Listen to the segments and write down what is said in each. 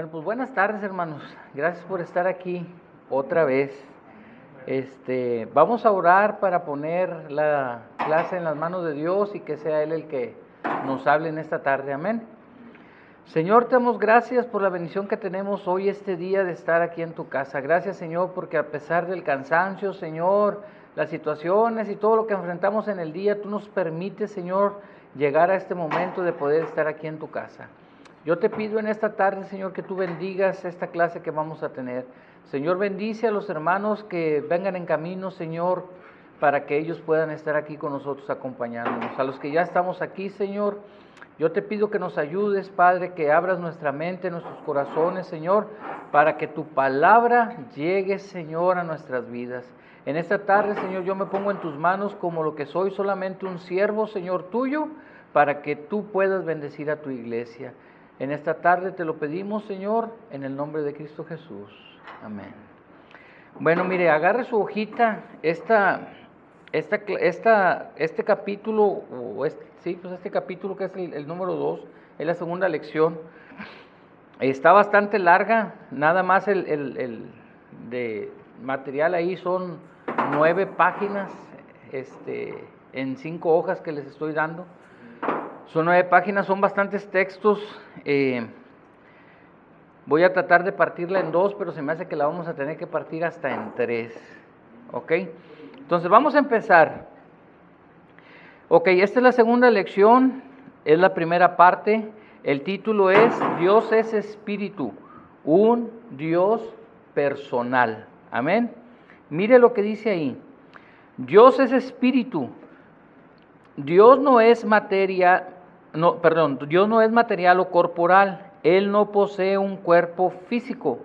Bueno, pues buenas tardes, hermanos. Gracias por estar aquí otra vez. Vamos a orar para poner la clase en las manos de Dios y que sea Él el que nos hable en esta tarde. Amén. Señor, te damos gracias por la bendición que tenemos hoy, este día de estar aquí en tu casa. Gracias, Señor, porque a pesar del cansancio, Señor, las situaciones y todo lo que enfrentamos en el día, tú nos permites, Señor, llegar a este momento de poder estar aquí en tu casa. Yo te pido en esta tarde, Señor, que tú bendigas esta clase que vamos a tener. Señor, bendice a los hermanos que vengan en camino, Señor, para que ellos puedan estar aquí con nosotros acompañándonos. A los que ya estamos aquí, Señor, yo te pido que nos ayudes, Padre, que abras nuestra mente, nuestros corazones, Señor, para que tu palabra llegue, Señor, a nuestras vidas. En esta tarde, Señor, yo me pongo en tus manos como lo que soy, solamente un siervo, Señor, tuyo, para que tú puedas bendecir a tu iglesia. En esta tarde te lo pedimos, Señor, en el nombre de Cristo Jesús. Amén. Bueno, mire, agarre su hojita, este capítulo, este capítulo que es el número 2, es la segunda lección. Está bastante larga, nada más el de material ahí son 9 páginas, en 5 hojas que les estoy dando. Son 9 páginas, son bastantes textos. Voy a tratar de partirla en 2, pero se me hace que la vamos a tener que partir hasta en 3. ¿Ok? Entonces vamos a empezar. Ok, esta es la segunda lección, es la primera parte. El título es Dios es Espíritu, un Dios personal. Amén. Mire lo que dice ahí. Dios es Espíritu. Dios no es materia, Dios no es material o corporal. Él no posee un cuerpo físico.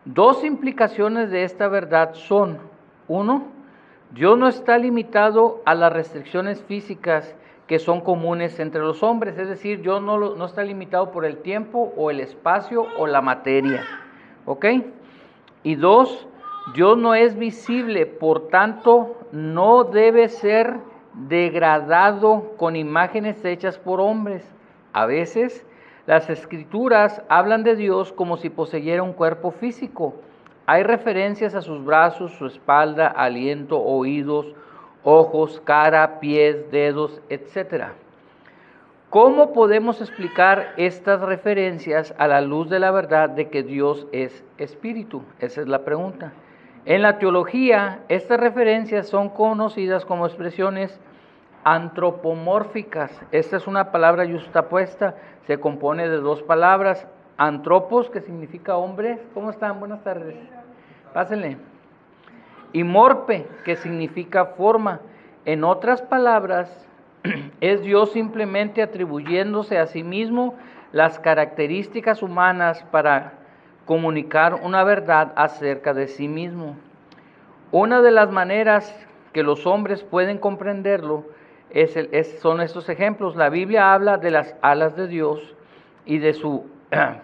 2 implicaciones de esta verdad son: 1, Dios no está limitado a las restricciones físicas que son comunes entre los hombres, es decir, Dios no está limitado por el tiempo o el espacio o la materia. ¿Ok? Y 2, Dios no es visible, por tanto, no debe ser degradado con imágenes hechas por hombres. A veces las escrituras hablan de Dios como si poseyera un cuerpo físico. Hay referencias a sus brazos, su espalda, aliento, oídos, ojos, cara, pies, dedos, etc. ¿Cómo podemos explicar estas referencias a la luz de la verdad de que Dios es espíritu? Esa es la pregunta. En la teología, estas referencias son conocidas como expresiones antropomórficas. Esta es una palabra yuxtapuesta, se compone de 2 palabras, antropos, que significa hombre. ¿Cómo están? Buenas tardes. Pásenle. Y morpe, que significa forma. En otras palabras, es Dios simplemente atribuyéndose a sí mismo las características humanas para comunicar una verdad acerca de sí mismo. Una de las maneras que los hombres pueden comprenderlo son estos ejemplos. La Biblia habla de las alas de Dios y de su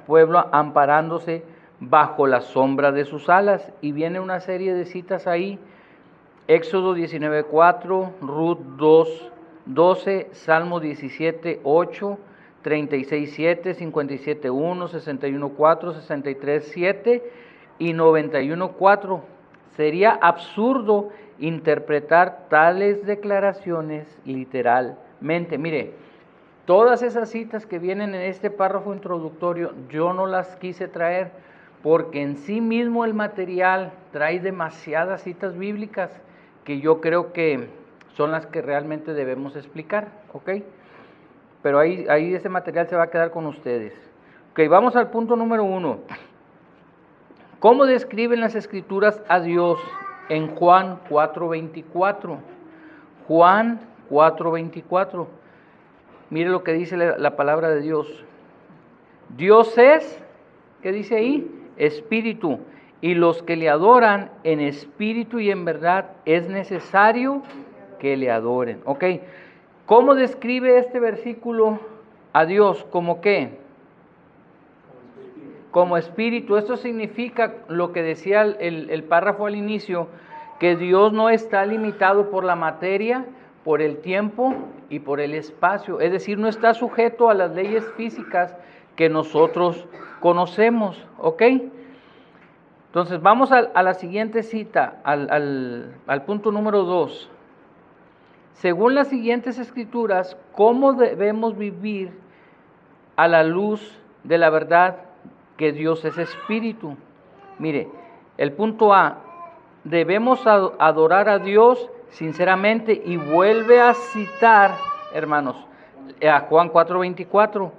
pueblo amparándose bajo la sombra de sus alas, y viene una serie de citas ahí: Éxodo 19:4, Ruth 2:12, Salmo 17:8, 36:7, 57:1, 61:4, 63:7 y 91:4. Sería absurdo interpretar tales declaraciones literalmente. Mire, todas esas citas que vienen en este párrafo introductorio, yo no las quise traer porque en sí mismo el material trae demasiadas citas bíblicas que yo creo que son las que realmente debemos explicar, ¿ok? Pero ahí ese material se va a quedar con ustedes. Ok, vamos al punto número 1. ¿Cómo describen las Escrituras a Dios en Juan 4:24? Juan 4:24. Mire lo que dice la palabra de Dios. Dios es, ¿qué dice ahí? Espíritu. Y los que le adoran en espíritu y en verdad es necesario que le adoren. ¿Ok? ¿Cómo describe este versículo a Dios? ¿Cómo qué? Como espíritu. Esto significa lo que decía el párrafo al inicio, que Dios no está limitado por la materia, por el tiempo y por el espacio. Es decir, no está sujeto a las leyes físicas que nosotros conocemos, ¿ok? Entonces vamos a la siguiente cita, al punto número 2. Según las siguientes escrituras, ¿cómo debemos vivir a la luz de la verdad que Dios es espíritu? Mire, el punto A, debemos adorar a Dios sinceramente, y vuelve a citar, hermanos, a Juan 4:24,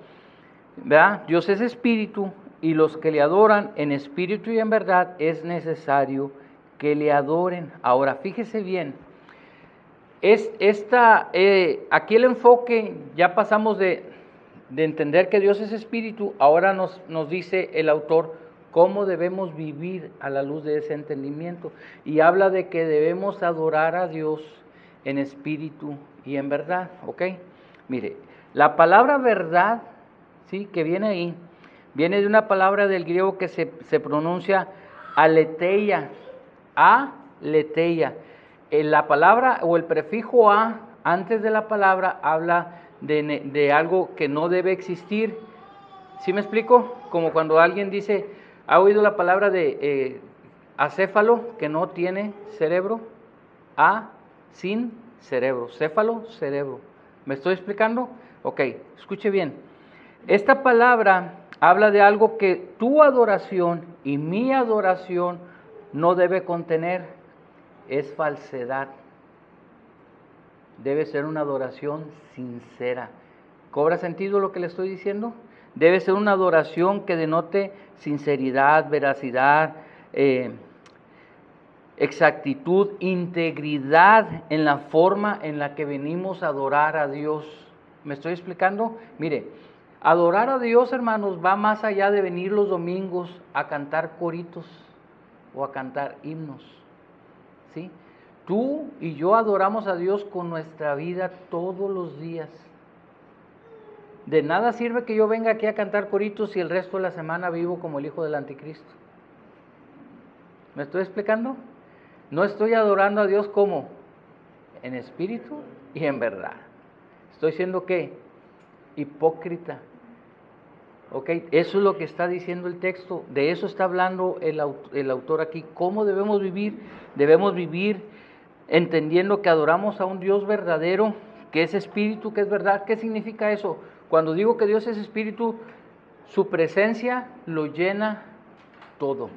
¿verdad? Dios es espíritu, y los que le adoran en espíritu y en verdad es necesario que le adoren. Ahora, fíjese bien, aquí el enfoque, ya pasamos de entender que Dios es espíritu, ahora nos dice el autor cómo debemos vivir a la luz de ese entendimiento, y habla de que debemos adorar a Dios en espíritu y en verdad, ¿ok? Mire, la palabra verdad, ¿sí?, que viene ahí, viene de una palabra del griego que se pronuncia aletheia, aletheia. La palabra o el prefijo a antes de la palabra habla de algo que no debe existir. ¿Sí me explico? Como cuando alguien dice, ¿ha oído la palabra de acéfalo, que no tiene cerebro? Sin cerebro, céfalo, cerebro. ¿Me estoy explicando? Ok, escuche bien. Esta palabra habla de algo que tu adoración y mi adoración no debe contener. Es falsedad. Debe ser una adoración sincera. ¿Cobra sentido lo que le estoy diciendo? Debe ser una adoración que denote sinceridad, veracidad, exactitud, integridad en la forma en la que venimos a adorar a Dios. ¿Me estoy explicando? Mire, adorar a Dios, hermanos, va más allá de venir los domingos a cantar coritos o a cantar himnos, ¿sí? Tú y yo adoramos a Dios con nuestra vida todos los días. De nada sirve que yo venga aquí a cantar coritos si el resto de la semana vivo como el hijo del anticristo. ¿Me estoy explicando? No estoy adorando a Dios como en espíritu y en verdad. Estoy siendo ¿qué? Hipócrita. ¿Ok? Eso es lo que está diciendo el texto. De eso está hablando el autor aquí. ¿Cómo debemos vivir? Debemos vivir entendiendo que adoramos a un Dios verdadero, que es espíritu, que es verdad. ¿Qué significa eso? Cuando digo que Dios es espíritu, su presencia lo llena todo.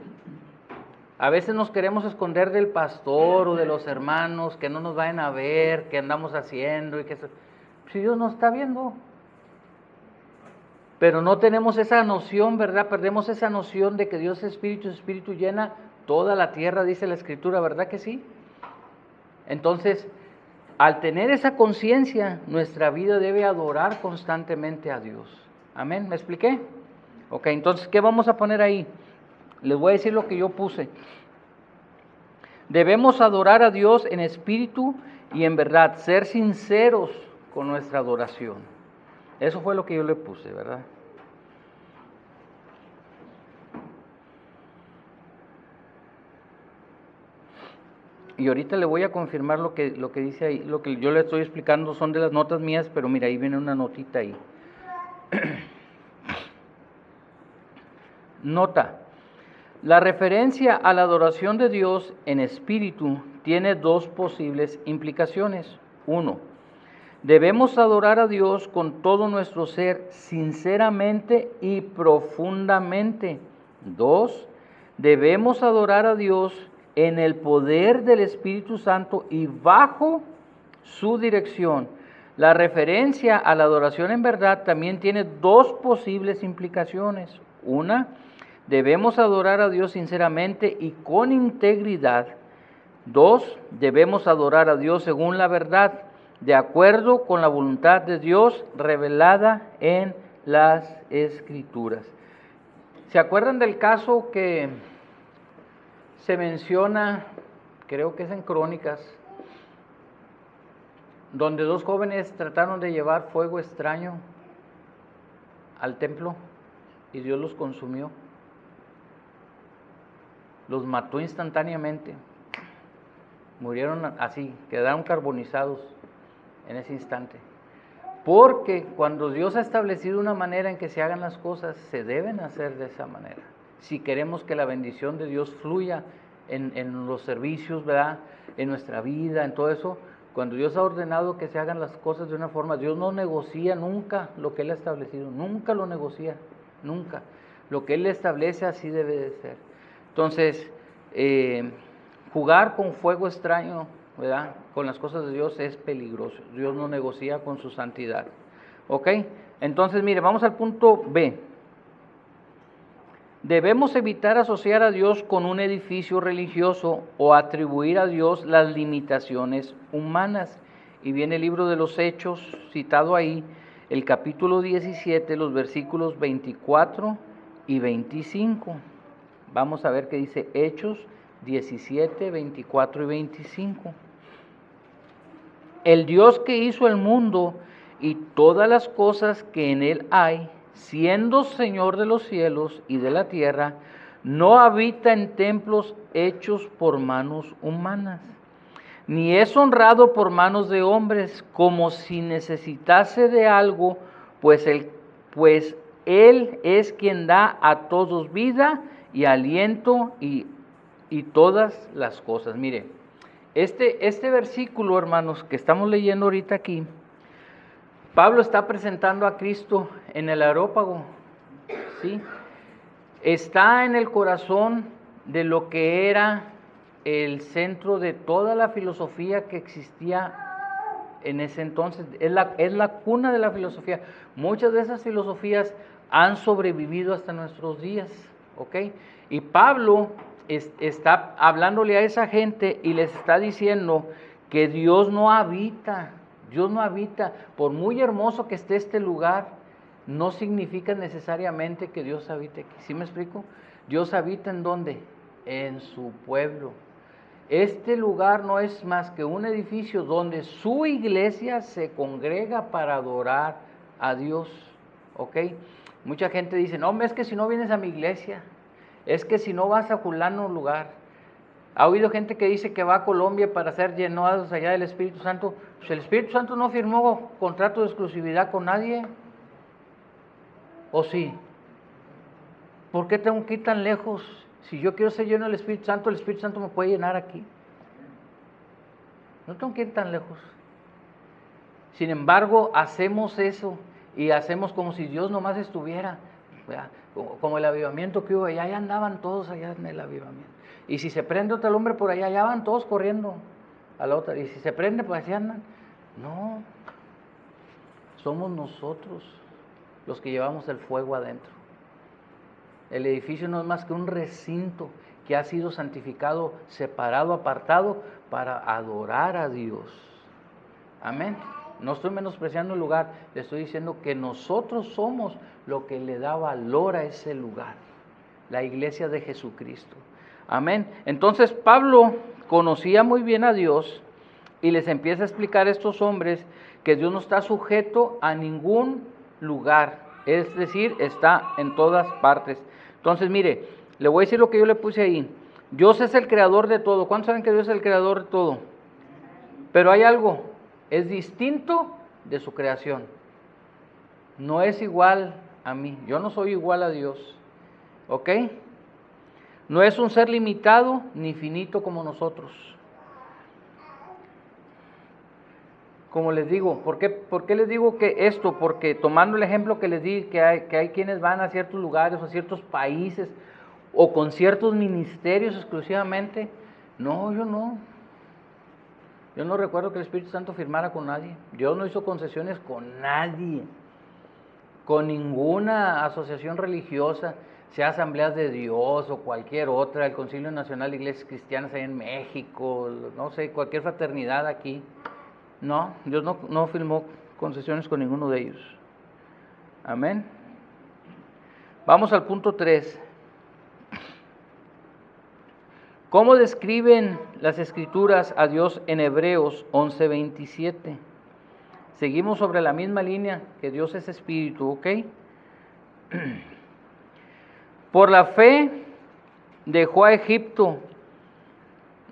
A veces nos queremos esconder del pastor o de los hermanos, que no nos vayan a ver, qué andamos haciendo, y que si Dios nos está viendo. Pero no tenemos esa noción, ¿verdad? Perdemos esa noción de que Dios es espíritu, su espíritu llena toda la tierra, dice la Escritura, ¿verdad que sí? Entonces, al tener esa conciencia, nuestra vida debe adorar constantemente a Dios. ¿Amén? ¿Me expliqué? Ok, entonces, ¿qué vamos a poner ahí? Les voy a decir lo que yo puse. Debemos adorar a Dios en espíritu y en verdad, ser sinceros con nuestra adoración. Eso fue lo que yo le puse, ¿verdad? Y ahorita le voy a confirmar lo que dice ahí, lo que yo le estoy explicando son de las notas mías, pero mira, ahí viene una notita ahí. Nota, la referencia a la adoración de Dios en espíritu tiene dos posibles implicaciones. 1, debemos adorar a Dios con todo nuestro ser, sinceramente y profundamente. 2, debemos adorar a Dios en el poder del Espíritu Santo y bajo su dirección. La referencia a la adoración en verdad también tiene dos posibles implicaciones. Una, debemos adorar a Dios sinceramente y con integridad. 2, debemos adorar a Dios según la verdad, de acuerdo con la voluntad de Dios revelada en las Escrituras. ¿Se acuerdan del caso que se menciona, creo que es en Crónicas, donde dos jóvenes trataron de llevar fuego extraño al templo y Dios los consumió? Los mató instantáneamente. Murieron así, quedaron carbonizados en ese instante. Porque cuando Dios ha establecido una manera en que se hagan las cosas, se deben hacer de esa manera. Si queremos que la bendición de Dios fluya en los servicios, ¿verdad? En nuestra vida, en todo eso, cuando Dios ha ordenado que se hagan las cosas de una forma, Dios no negocia nunca lo que Él ha establecido, nunca lo negocia, nunca. Lo que Él establece así debe de ser. Entonces, jugar con fuego extraño, ¿verdad? Con las cosas de Dios es peligroso. Dios no negocia con su santidad. ¿Ok? Entonces, mire, vamos al punto B. Debemos evitar asociar a Dios con un edificio religioso o atribuir a Dios las limitaciones humanas. Y viene el libro de los Hechos, citado ahí, el capítulo 17, los versículos 24 y 25. Vamos a ver qué dice Hechos 17, 24 y 25. El Dios que hizo el mundo y todas las cosas que en él hay, siendo Señor de los cielos y de la tierra, no habita en templos hechos por manos humanas, ni es honrado por manos de hombres, como si necesitase de algo, pues él es quien da a todos vida y aliento y todas las cosas. Mire, este versículo, hermanos, que estamos leyendo ahorita aquí, Pablo está presentando a Cristo en el Areópago, ¿sí? Está en el corazón de lo que era el centro de toda la filosofía que existía en ese entonces. Es la cuna de la filosofía. Muchas de esas filosofías han sobrevivido hasta nuestros días, ¿ok? Y Pablo está hablándole a esa gente y les está diciendo que Dios no habita, por muy hermoso que esté este lugar, no significa necesariamente que Dios habite aquí. ¿Sí me explico? Dios habita ¿en dónde? En su pueblo. Este lugar no es más que un edificio donde su iglesia se congrega para adorar a Dios, ¿ok? Mucha gente dice, no, es que si no vienes a mi iglesia, es que si no vas a fulano lugar. ¿Ha oído gente que dice que va a Colombia para ser llenados allá del Espíritu Santo? Pues el Espíritu Santo no firmó contrato de exclusividad con nadie, ¿o sí? ¿Por qué tengo que ir tan lejos? Si yo quiero ser lleno del Espíritu Santo, el Espíritu Santo me puede llenar aquí. No tengo que ir tan lejos. Sin embargo, hacemos eso y hacemos como si Dios nomás estuviera, ¿verdad? Como el avivamiento que hubo allá, ya andaban todos allá en el avivamiento. Y si se prende otro hombre por allá, ya van todos corriendo a la otra. Y si se prende, pues así andan. No, somos nosotros los que llevamos el fuego adentro. El edificio no es más que un recinto que ha sido santificado, separado, apartado para adorar a Dios. Amén. No estoy menospreciando el lugar, le estoy diciendo que nosotros somos lo que le da valor a ese lugar, la iglesia de Jesucristo. Amén. Entonces Pablo conocía muy bien a Dios y les empieza a explicar a estos hombres que Dios no está sujeto a ningún lugar, es decir, está en todas partes. Entonces, mire, le voy a decir lo que yo le puse ahí. Dios es el creador de todo. ¿Cuántos saben que Dios es el creador de todo? Pero hay algo, es distinto de su creación. No es igual a mí, yo no soy igual a Dios, ¿ok? No es un ser limitado ni finito como nosotros. Como les digo, ¿por qué les digo que esto? Porque tomando el ejemplo que les di, que hay quienes van a ciertos lugares o a ciertos países o con ciertos ministerios exclusivamente. No, yo no. Yo no recuerdo que el Espíritu Santo firmara con nadie. Dios no hizo concesiones con nadie, con ninguna asociación religiosa, sea Asambleas de Dios o cualquier otra, el Concilio Nacional de Iglesias Cristianas allá en México, no sé, cualquier fraternidad aquí. No, Dios no firmó concesiones con ninguno de ellos. Amén. Vamos al punto 3. ¿Cómo describen las Escrituras a Dios en Hebreos 11:27? Seguimos sobre la misma línea, que Dios es espíritu, ¿ok? Por la fe dejó a Egipto,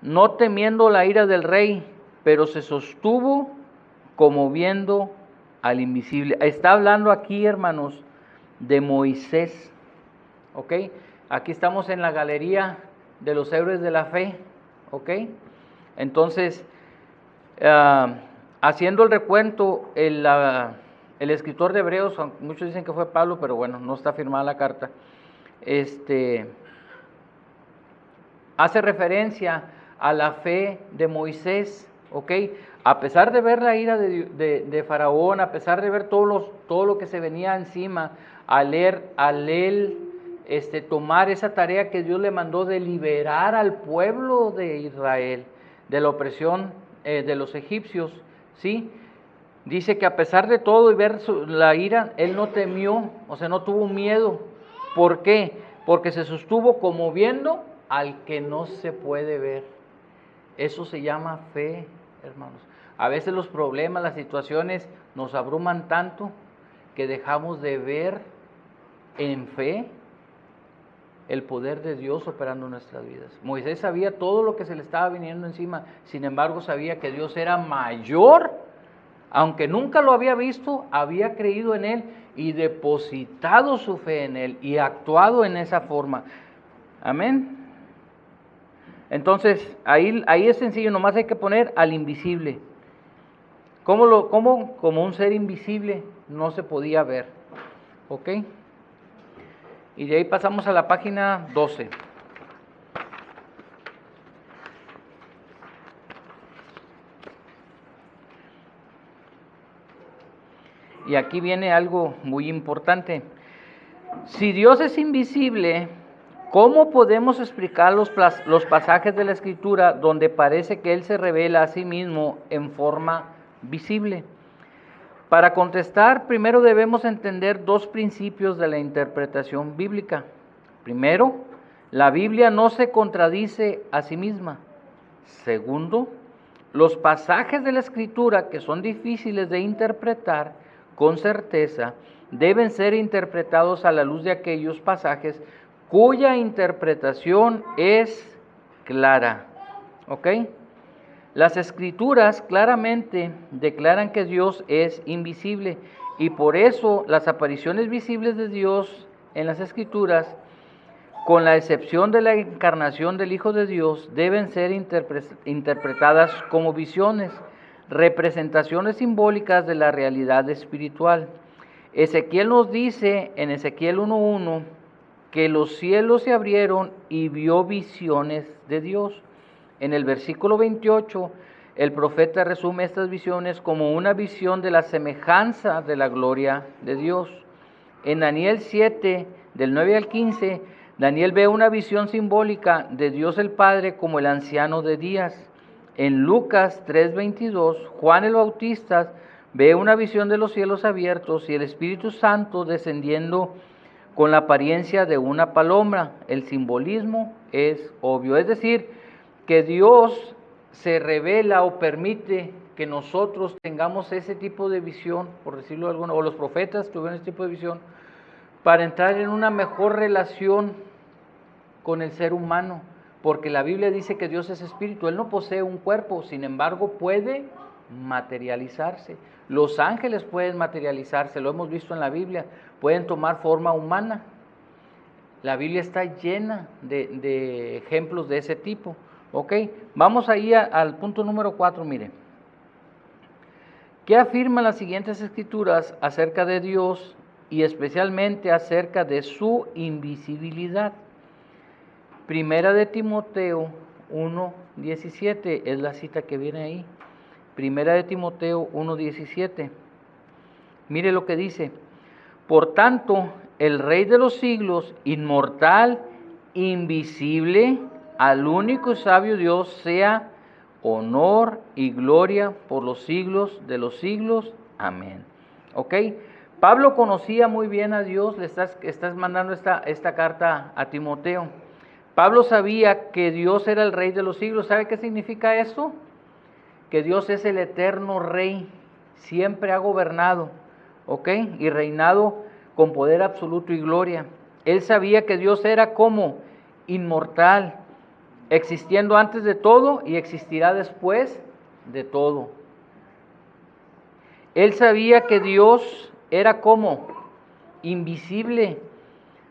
no temiendo la ira del rey, pero se sostuvo como viendo al invisible. Está hablando aquí, hermanos, de Moisés, ¿ok? Aquí estamos en la galería de los héroes de la fe, ¿ok? Entonces, haciendo el recuento, el escritor de Hebreos, muchos dicen que fue Pablo, pero bueno, no está firmada la carta, hace referencia a la fe de Moisés, ¿ok? A pesar de ver la ira de Faraón, a pesar de ver todo lo que se venía encima, al él tomar esa tarea que Dios le mandó de liberar al pueblo de Israel de la opresión de los egipcios, ¿sí? Dice que a pesar de todo y ver la ira, él no temió, o sea, no tuvo miedo. ¿Por qué? Porque se sostuvo como viendo al que no se puede ver. Eso se llama fe, hermanos. A veces los problemas, las situaciones nos abruman tanto que dejamos de ver en fe el poder de Dios operando en nuestras vidas. Moisés sabía todo lo que se le estaba viniendo encima, sin embargo sabía que Dios era mayor, aunque nunca lo había visto, había creído en Él y depositado su fe en Él y actuado en esa forma. Amén. Entonces, ahí es sencillo, nomás hay que poner al invisible. ¿Cómo? Como un ser invisible no se podía ver. ¿Ok? Y de ahí pasamos a la página 12. Y aquí viene algo muy importante. Si Dios es invisible, ¿cómo podemos explicar los pasajes de la Escritura donde parece que Él se revela a sí mismo en forma visible? Para contestar, primero debemos entender dos principios de la interpretación bíblica. Primero, la Biblia no se contradice a sí misma. Segundo, los pasajes de la Escritura que son difíciles de interpretar con certeza deben ser interpretados a la luz de aquellos pasajes cuya interpretación es clara. ¿Ok? Las Escrituras claramente declaran que Dios es invisible y por eso las apariciones visibles de Dios en las Escrituras, con la excepción de la encarnación del Hijo de Dios, deben ser interpretadas como visiones, representaciones simbólicas de la realidad espiritual. Ezequiel nos dice en Ezequiel 1:1 que los cielos se abrieron y vio visiones de Dios. En el versículo 28, el profeta resume estas visiones como una visión de la semejanza de la gloria de Dios. En Daniel 7, del 9 al 15, Daniel ve una visión simbólica de Dios el Padre como el anciano de días. En Lucas 3:22, Juan el Bautista ve una visión de los cielos abiertos y el Espíritu Santo descendiendo con la apariencia de una paloma. El simbolismo es obvio, es decir, que Dios se revela o permite que nosotros tengamos ese tipo de visión, por decirlo de alguna, o los profetas tuvieron ese tipo de visión, para entrar en una mejor relación con el ser humano, porque la Biblia dice que Dios es espíritu, Él no posee un cuerpo, sin embargo puede materializarse. Los ángeles pueden materializarse, lo hemos visto en la Biblia, pueden tomar forma humana. La Biblia está llena de ejemplos de ese tipo. Ok, vamos ahí al punto número 4, mire. ¿Qué afirman las siguientes escrituras acerca de Dios y especialmente acerca de su invisibilidad? Primera de Timoteo 1:17 es la cita que viene ahí. Primera de Timoteo 1:17. Mire lo que dice. Por tanto, el Rey de los siglos, inmortal, invisible, al único y sabio Dios, sea honor y gloria por los siglos de los siglos. Amén. ¿Ok? Pablo conocía muy bien a Dios, le estás mandando esta carta a Timoteo. Pablo sabía que Dios era el Rey de los siglos. ¿Sabe qué significa eso? Que Dios es el eterno Rey, siempre ha gobernado, ¿ok? Y reinado con poder absoluto y gloria. Él sabía que Dios era como inmortal, existiendo antes de todo y existirá después de todo. Él sabía que Dios era como invisible,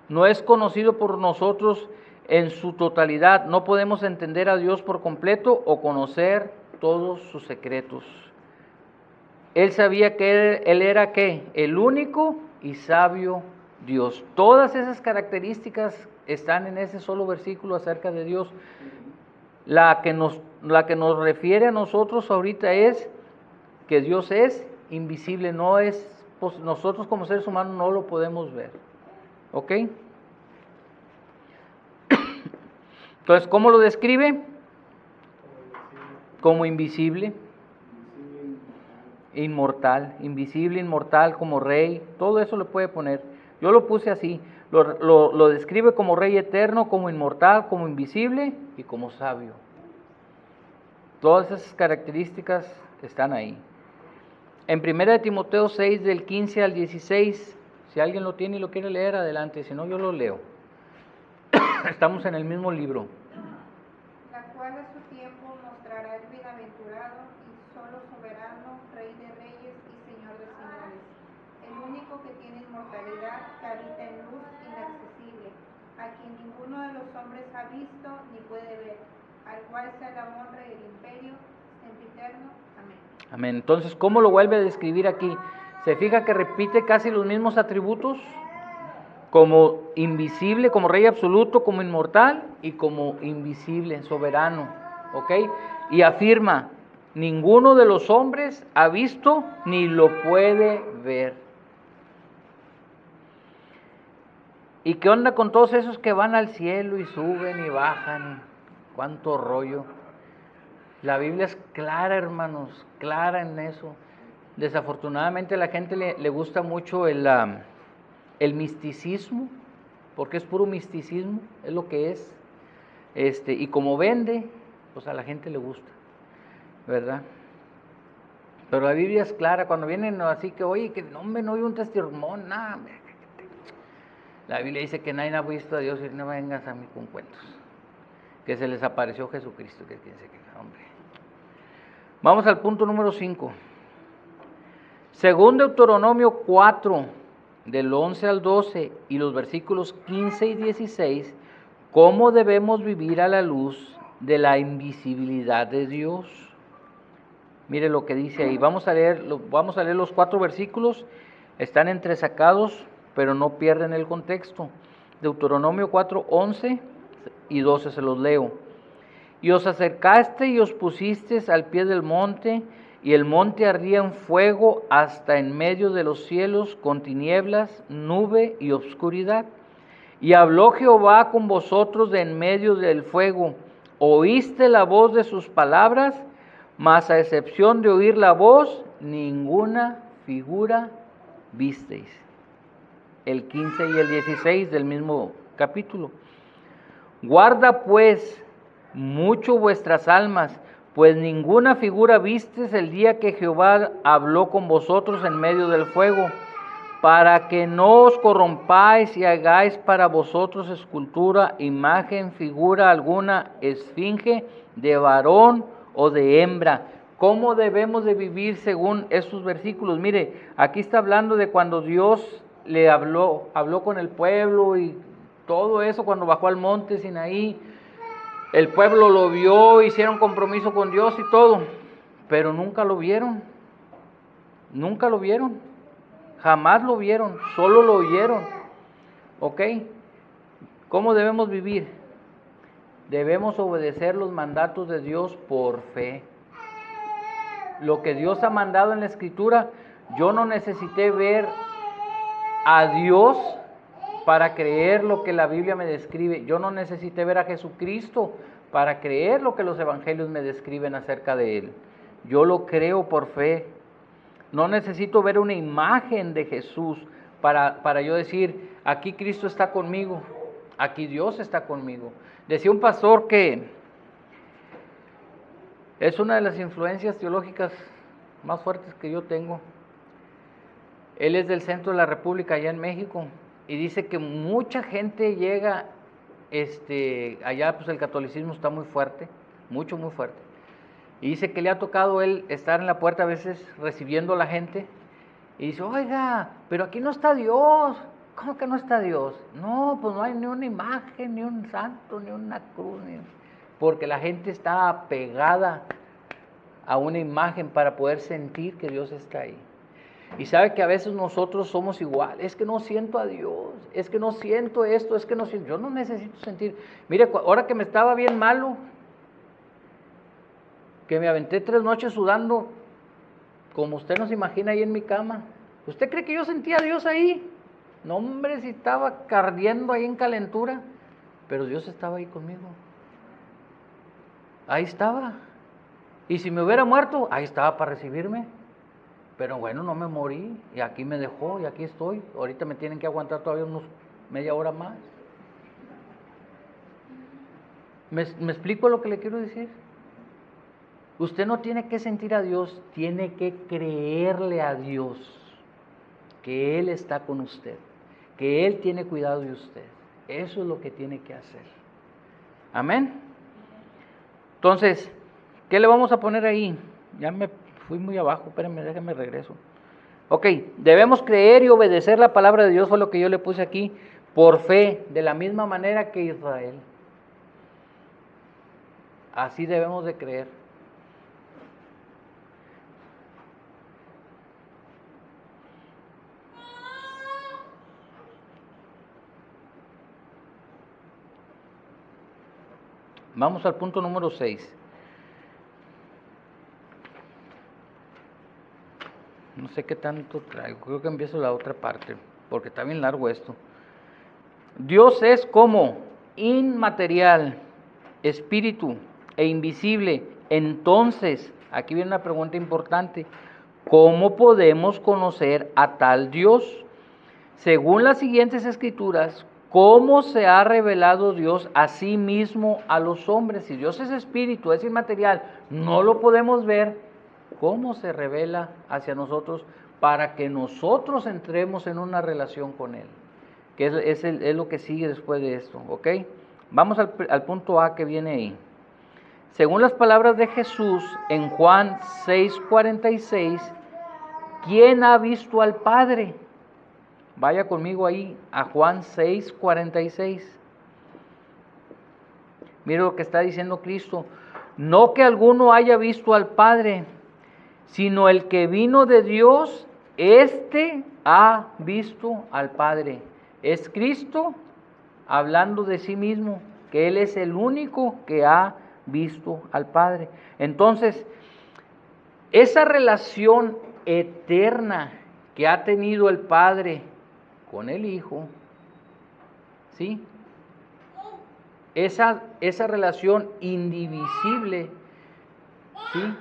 no es conocido por nosotros en su totalidad. No podemos entender a Dios por completo o conocer todos sus secretos. Él sabía que él era ¿qué? El único y sabio Dios. Todas esas características están en ese solo versículo acerca de Dios. La que nos refiere a nosotros ahorita es que Dios es invisible, no es, pues nosotros como seres humanos no lo podemos ver. ¿Ok? Entonces, ¿cómo lo describe? Como invisible, inmortal, invisible, inmortal, como rey, todo eso le puede poner. Yo lo puse así, lo describe como rey eterno, como inmortal, como invisible y como sabio. Todas esas características están ahí. En 1 Timoteo 6, del 15 al 16, si alguien lo tiene y lo quiere leer, adelante, si no yo lo leo. Estamos en el mismo libro. La cual a su tiempo mostrará el bienaventurado y solo soberano, Rey de reyes y Señor de señores, el único que tiene inmortalidad, que habita en luz inaccesible, a quien ninguno de los hombres ha visto ni puede ver, al cual sea la honra y el imperio sempiterno. Amén. Amén. Entonces, ¿cómo lo vuelve a describir aquí? ¿Se fija que repite casi los mismos atributos? Como invisible, como rey absoluto, como inmortal y como invisible, soberano. ¿Ok? Y afirma, ninguno de los hombres ha visto ni lo puede ver. ¿Y qué onda con todos esos que van al cielo y suben y bajan? ¿Cuánto rollo? La Biblia es clara, hermanos, clara en eso. Desafortunadamente a la gente le gusta mucho el misticismo, porque es puro misticismo, es lo que es. Y como vende, pues a la gente le gusta, ¿verdad? Pero la Biblia es clara, cuando vienen así que, oye, que no hay un testimonio, nada. La Biblia dice que nadie ha visto a Dios y no vengas a mí con cuentos. Que se les apareció Jesucristo, que quién se queja, hombre. Vamos al punto número 5. Según Deuteronomio 4, del 11 al 12 y los versículos 15 y 16, ¿cómo debemos vivir a la luz de la invisibilidad de Dios? Mire lo que dice ahí. Vamos a leer los 4 versículos. Están entresacados, pero no pierden el contexto. Deuteronomio 4, 11 y 12 se los leo. Y os acercaste y os pusisteis al pie del monte, y el monte ardía en fuego hasta en medio de los cielos, con tinieblas, nube y obscuridad. Y habló Jehová con vosotros de en medio del fuego. Oíste la voz de sus palabras, mas a excepción de oír la voz, ninguna figura visteis. El 15 y el 16 del mismo capítulo. Guarda pues mucho vuestras almas, pues ninguna figura vistes el día que Jehová habló con vosotros en medio del fuego, para que no os corrompáis y hagáis para vosotros escultura, imagen, figura alguna, esfinge de varón o de hembra. ¿Cómo debemos de vivir según estos versículos? Mire, aquí está hablando de cuando Dios le habló con el pueblo y todo eso, cuando bajó al monte Sinaí. El pueblo lo vio, hicieron compromiso con Dios y todo, pero nunca lo vieron, jamás lo vieron, solo lo oyeron. ¿Ok? ¿Cómo debemos vivir? Debemos obedecer los mandatos de Dios por fe. Lo que Dios ha mandado en la Escritura, yo no necesité ver a Dios para creer lo que la Biblia me describe. Yo no necesité ver a Jesucristo para creer lo que los evangelios me describen acerca de Él. Yo lo creo por fe. No necesito ver una imagen de Jesús para yo decir, aquí Cristo está conmigo, aquí Dios está conmigo. Decía un pastor que es una de las influencias teológicas más fuertes que yo tengo. Él es del centro de la República, allá en México, y dice que mucha gente llega, allá pues el catolicismo está muy fuerte, muy fuerte, Y dice que le ha tocado él estar en la puerta a veces recibiendo a la gente. Y dice, oiga, pero aquí no está Dios. ¿Cómo que no está Dios? No, pues no hay ni una imagen, ni un santo, ni una cruz. Porque la gente está apegada a una imagen para poder sentir que Dios está ahí. Y sabe que a veces nosotros somos igual. Es que no siento a Dios, es que no siento esto, es que no siento. Yo no necesito sentir. Mire, ahora que me estaba bien malo, que me aventé 3 noches sudando, como usted no se imagina, ahí en mi cama. ¿Usted cree que yo sentía a Dios ahí? No, hombre, si estaba ardiendo ahí en calentura, pero Dios estaba ahí conmigo. Ahí estaba. Y si me hubiera muerto, ahí estaba para recibirme. Pero bueno, no me morí, y aquí me dejó, y aquí estoy. Ahorita me tienen que aguantar todavía unos media hora más. ¿Me explico lo que le quiero decir? Usted no tiene que sentir a Dios, tiene que creerle a Dios que Él está con usted, que Él tiene cuidado de usted. Eso es lo que tiene que hacer. Amén. Entonces, ¿qué le vamos a poner ahí? Ya me fui muy abajo, espérenme, déjenme regreso. Ok, debemos creer y obedecer la palabra de Dios, fue lo que yo le puse aquí, por fe, de la misma manera que Israel. Así debemos de creer. Vamos al punto número 6. No sé qué tanto traigo, creo que empiezo la otra parte, porque está bien largo esto. Dios es como inmaterial, espíritu e invisible. Entonces, aquí viene una pregunta importante. ¿Cómo podemos conocer a tal Dios? Según las siguientes escrituras, ¿cómo se ha revelado Dios a sí mismo a los hombres? Si Dios es espíritu, es inmaterial, no lo podemos ver, ¿cómo se revela hacia nosotros para que nosotros entremos en una relación con Él? Que es lo que sigue después de esto, ¿ok? Vamos al punto A que viene ahí. Según las palabras de Jesús en Juan 6:46, ¿quién ha visto al Padre? Vaya conmigo ahí a Juan 6:46. Mire lo que está diciendo Cristo. No que alguno haya visto al Padre, sino el que vino de Dios, éste ha visto al Padre. Es Cristo hablando de sí mismo, que Él es el único que ha visto al Padre. Entonces, esa relación eterna que ha tenido el Padre con el Hijo, ¿sí? Esa relación indivisible, ¿sí?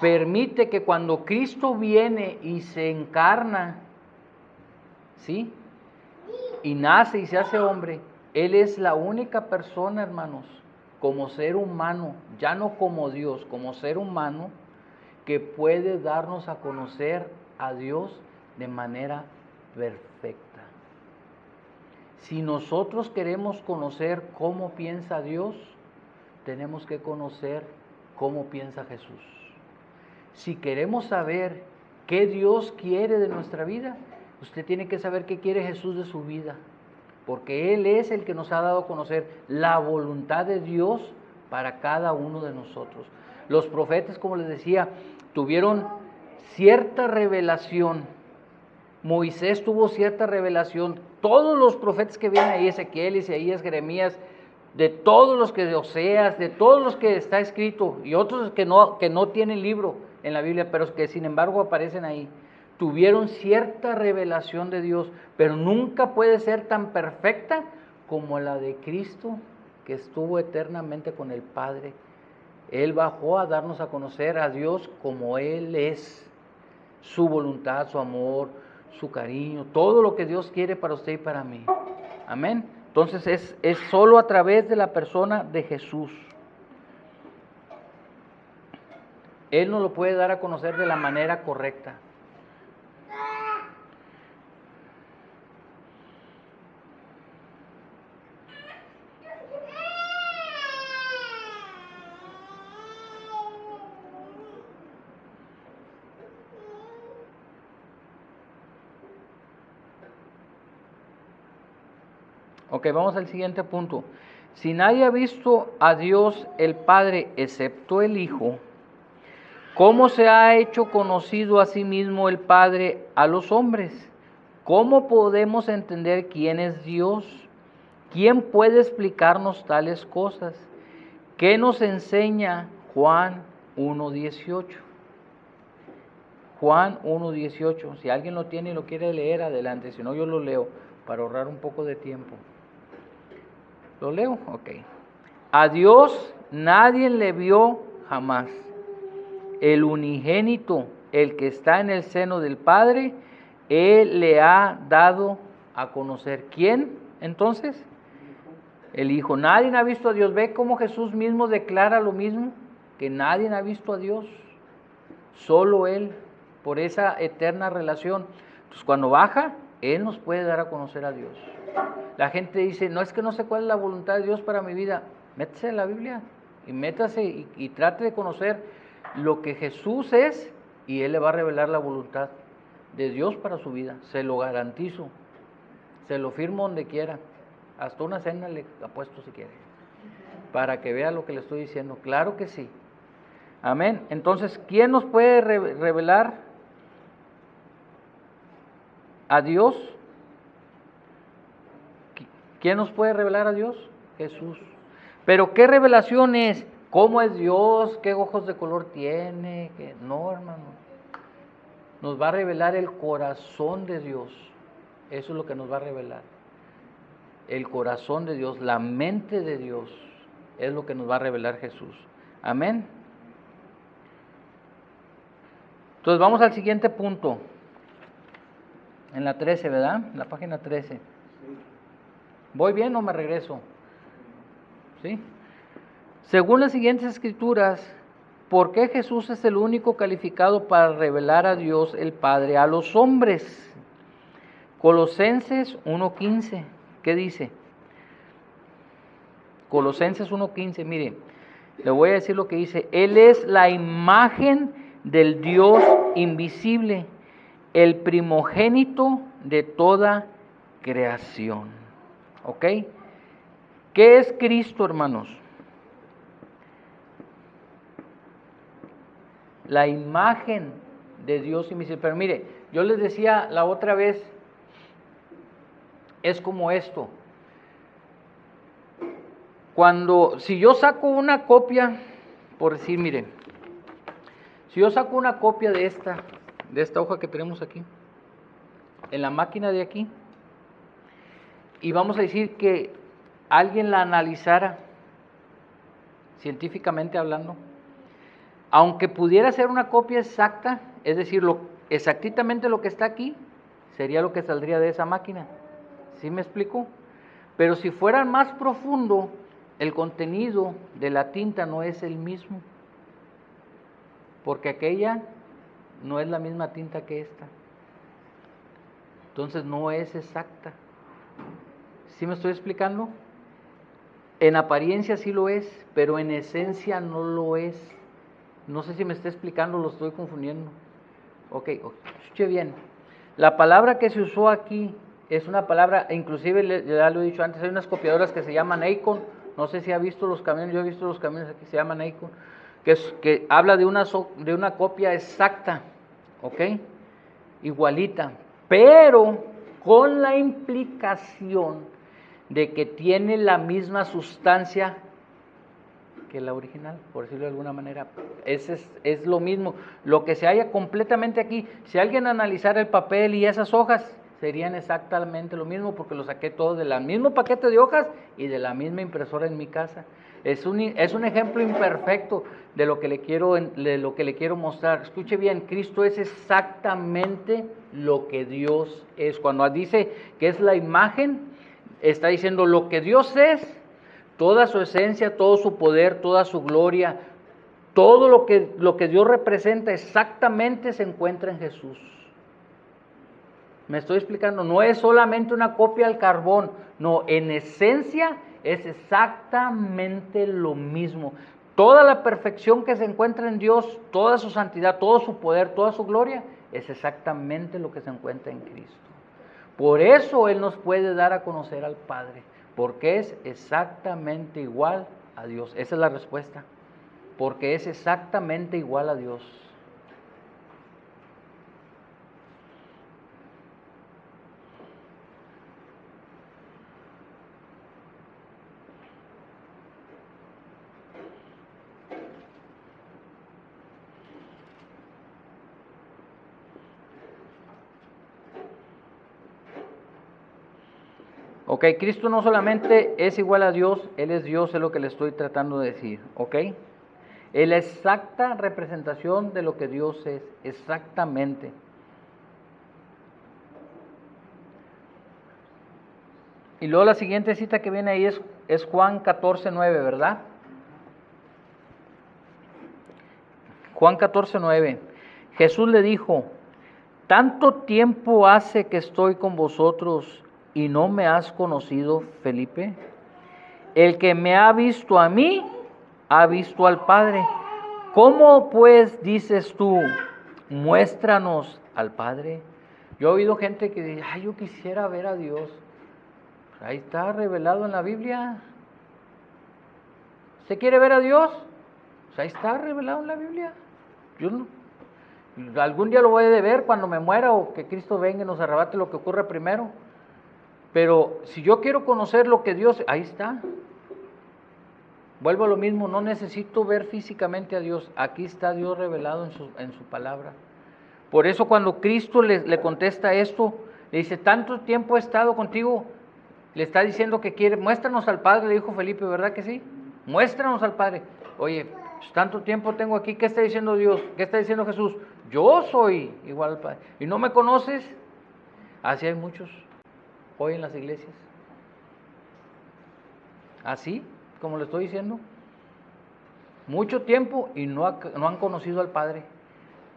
Permite que cuando Cristo viene y se encarna, ¿sí? Y nace y se hace hombre, Él es la única persona, hermanos, como ser humano, ya no como Dios, como ser humano, que puede darnos a conocer a Dios de manera perfecta. Si nosotros queremos conocer cómo piensa Dios, tenemos que conocer cómo piensa Jesús. Si queremos saber qué Dios quiere de nuestra vida, usted tiene que saber qué quiere Jesús de su vida, porque Él es el que nos ha dado a conocer la voluntad de Dios para cada uno de nosotros. Los profetas, como les decía, tuvieron cierta revelación. Moisés tuvo cierta revelación. Todos los profetas que vienen ahí, Ezequiel, Isaías, Jeremías, de todos los que de Oseas, de todos los que está escrito, y otros que no tienen libro en la Biblia, pero que sin embargo aparecen ahí, tuvieron cierta revelación de Dios, pero nunca puede ser tan perfecta como la de Cristo, que estuvo eternamente con el Padre. Él bajó a darnos a conocer a Dios como Él es, su voluntad, su amor, su cariño, todo lo que Dios quiere para usted y para mí. Amén. Entonces es solo a través de la persona de Jesús. Él nos lo puede dar a conocer de la manera correcta. Ok, vamos al siguiente punto. Si nadie ha visto a Dios el Padre excepto el Hijo, ¿cómo se ha hecho conocido a sí mismo el Padre a los hombres? ¿Cómo podemos entender quién es Dios? ¿Quién puede explicarnos tales cosas? ¿Qué nos enseña Juan 1:18? Juan 1:18. Si alguien lo tiene y lo quiere leer, adelante. Si no, yo lo leo para ahorrar un poco de tiempo. ¿Lo leo? Ok. A Dios nadie le vio jamás. El unigénito, el que está en el seno del Padre, Él le ha dado a conocer. ¿Quién entonces? El Hijo. Nadie ha visto a Dios. ¿Ve cómo Jesús mismo declara lo mismo? Que nadie ha visto a Dios. Solo Él, por esa eterna relación. Entonces cuando baja, Él nos puede dar a conocer a Dios. La gente dice, no, es que no sé cuál es la voluntad de Dios para mi vida. Métase en la Biblia y métase y trate de conocer lo que Jesús es, y Él le va a revelar la voluntad de Dios para su vida. Se lo garantizo, se lo firmo donde quiera, hasta una cena le apuesto si quiere, para que vea lo que le estoy diciendo. Claro que sí. Amén. Entonces, ¿quién nos puede revelar a Dios? ¿Quién nos puede revelar a Dios? Jesús. Pero ¿qué revelación es? ¿Cómo es Dios? ¿Qué ojos de color tiene? No, hermano. Nos va a revelar el corazón de Dios. Eso es lo que nos va a revelar. El corazón de Dios, la mente de Dios, es lo que nos va a revelar Jesús. Amén. Entonces vamos al siguiente punto. En la 13, ¿verdad? La página 13. ¿Voy bien o me regreso? ¿Sí? Según las siguientes escrituras, ¿por qué Jesús es el único calificado para revelar a Dios el Padre a los hombres? Colosenses 1:15, ¿qué dice? Colosenses 1:15, mire, le voy a decir lo que dice. Él es la imagen del Dios invisible, el primogénito de toda creación. ¿Ok? ¿Qué es Cristo, hermanos? La imagen de Dios invisible. Pero mire, yo les decía la otra vez, es como esto. Si yo saco una copia, por decir, mire, si yo saco una copia de esta hoja que tenemos aquí, en la máquina de aquí, y vamos a decir que alguien la analizara, científicamente hablando, aunque pudiera ser una copia exacta, es decir, exactamente lo que está aquí, sería lo que saldría de esa máquina. ¿Sí me explico? Pero si fuera más profundo, el contenido de la tinta no es el mismo, porque aquella no es la misma tinta que esta. Entonces no es exacta. ¿Sí me estoy explicando? En apariencia sí lo es, pero en esencia no lo es. No sé si me está explicando, lo estoy confundiendo. Ok, escuche bien. La palabra que se usó aquí es una palabra, inclusive ya lo he dicho antes, hay unas copiadoras que se llaman Acon. No sé si ha visto los camiones, yo he visto los camiones aquí, se llaman Acon, que habla de una copia exacta, ¿ok? Igualita, pero con la implicación de que tiene la misma sustancia que la original, por decirlo de alguna manera. Es lo mismo. Lo que se halla completamente aquí, si alguien analizara el papel y esas hojas, serían exactamente lo mismo, porque lo saqué todo del mismo paquete de hojas y de la misma impresora en mi casa. Es un ejemplo imperfecto de lo que le quiero mostrar. Escuche bien, Cristo es exactamente lo que Dios es. Cuando dice que es la imagen, está diciendo lo que Dios es, toda su esencia, todo su poder, toda su gloria, todo lo que Dios representa exactamente se encuentra en Jesús. ¿Me estoy explicando? No es solamente una copia al carbón, no, en esencia es exactamente lo mismo. Toda la perfección que se encuentra en Dios, toda su santidad, todo su poder, toda su gloria, es exactamente lo que se encuentra en Cristo. Por eso Él nos puede dar a conocer al Padre, Porque es exactamente igual a Dios. Esa es la respuesta. Porque es exactamente igual a Dios. Ok, Cristo no solamente es igual a Dios, Él es Dios, es lo que le estoy tratando de decir, ok. Es la exacta representación de lo que Dios es, exactamente. Y luego la siguiente cita que viene ahí es Juan 14:9, ¿verdad? Juan 14:9. Jesús le dijo: ¿tanto tiempo hace que estoy con vosotros y no me has conocido, Felipe? El que me ha visto a mí, ha visto al Padre. ¿Cómo pues dices tú, muéstranos al Padre? Yo he oído gente que dice, ay, yo quisiera ver a Dios. Ahí está revelado en la Biblia. ¿Usted quiere ver a Dios? Pues ahí está revelado en la Biblia. Yo no. Algún día lo voy a ver cuando me muera o que Cristo venga y nos arrebate, lo que ocurra primero. Pero si yo quiero conocer lo que Dios, ahí está. Vuelvo a lo mismo, no necesito ver físicamente a Dios. Aquí está Dios revelado en su palabra. Por eso cuando Cristo le contesta esto, le dice, tanto tiempo he estado contigo, le está diciendo que quiere, muéstranos al Padre, le dijo Felipe, ¿verdad que sí? Muéstranos al Padre. Oye, pues tanto tiempo tengo aquí, ¿qué está diciendo Dios? ¿Qué está diciendo Jesús? Yo soy igual al Padre. ¿Y no me conoces? Así hay muchos hoy en las iglesias. Así, como le estoy diciendo. Mucho tiempo y no han conocido al Padre,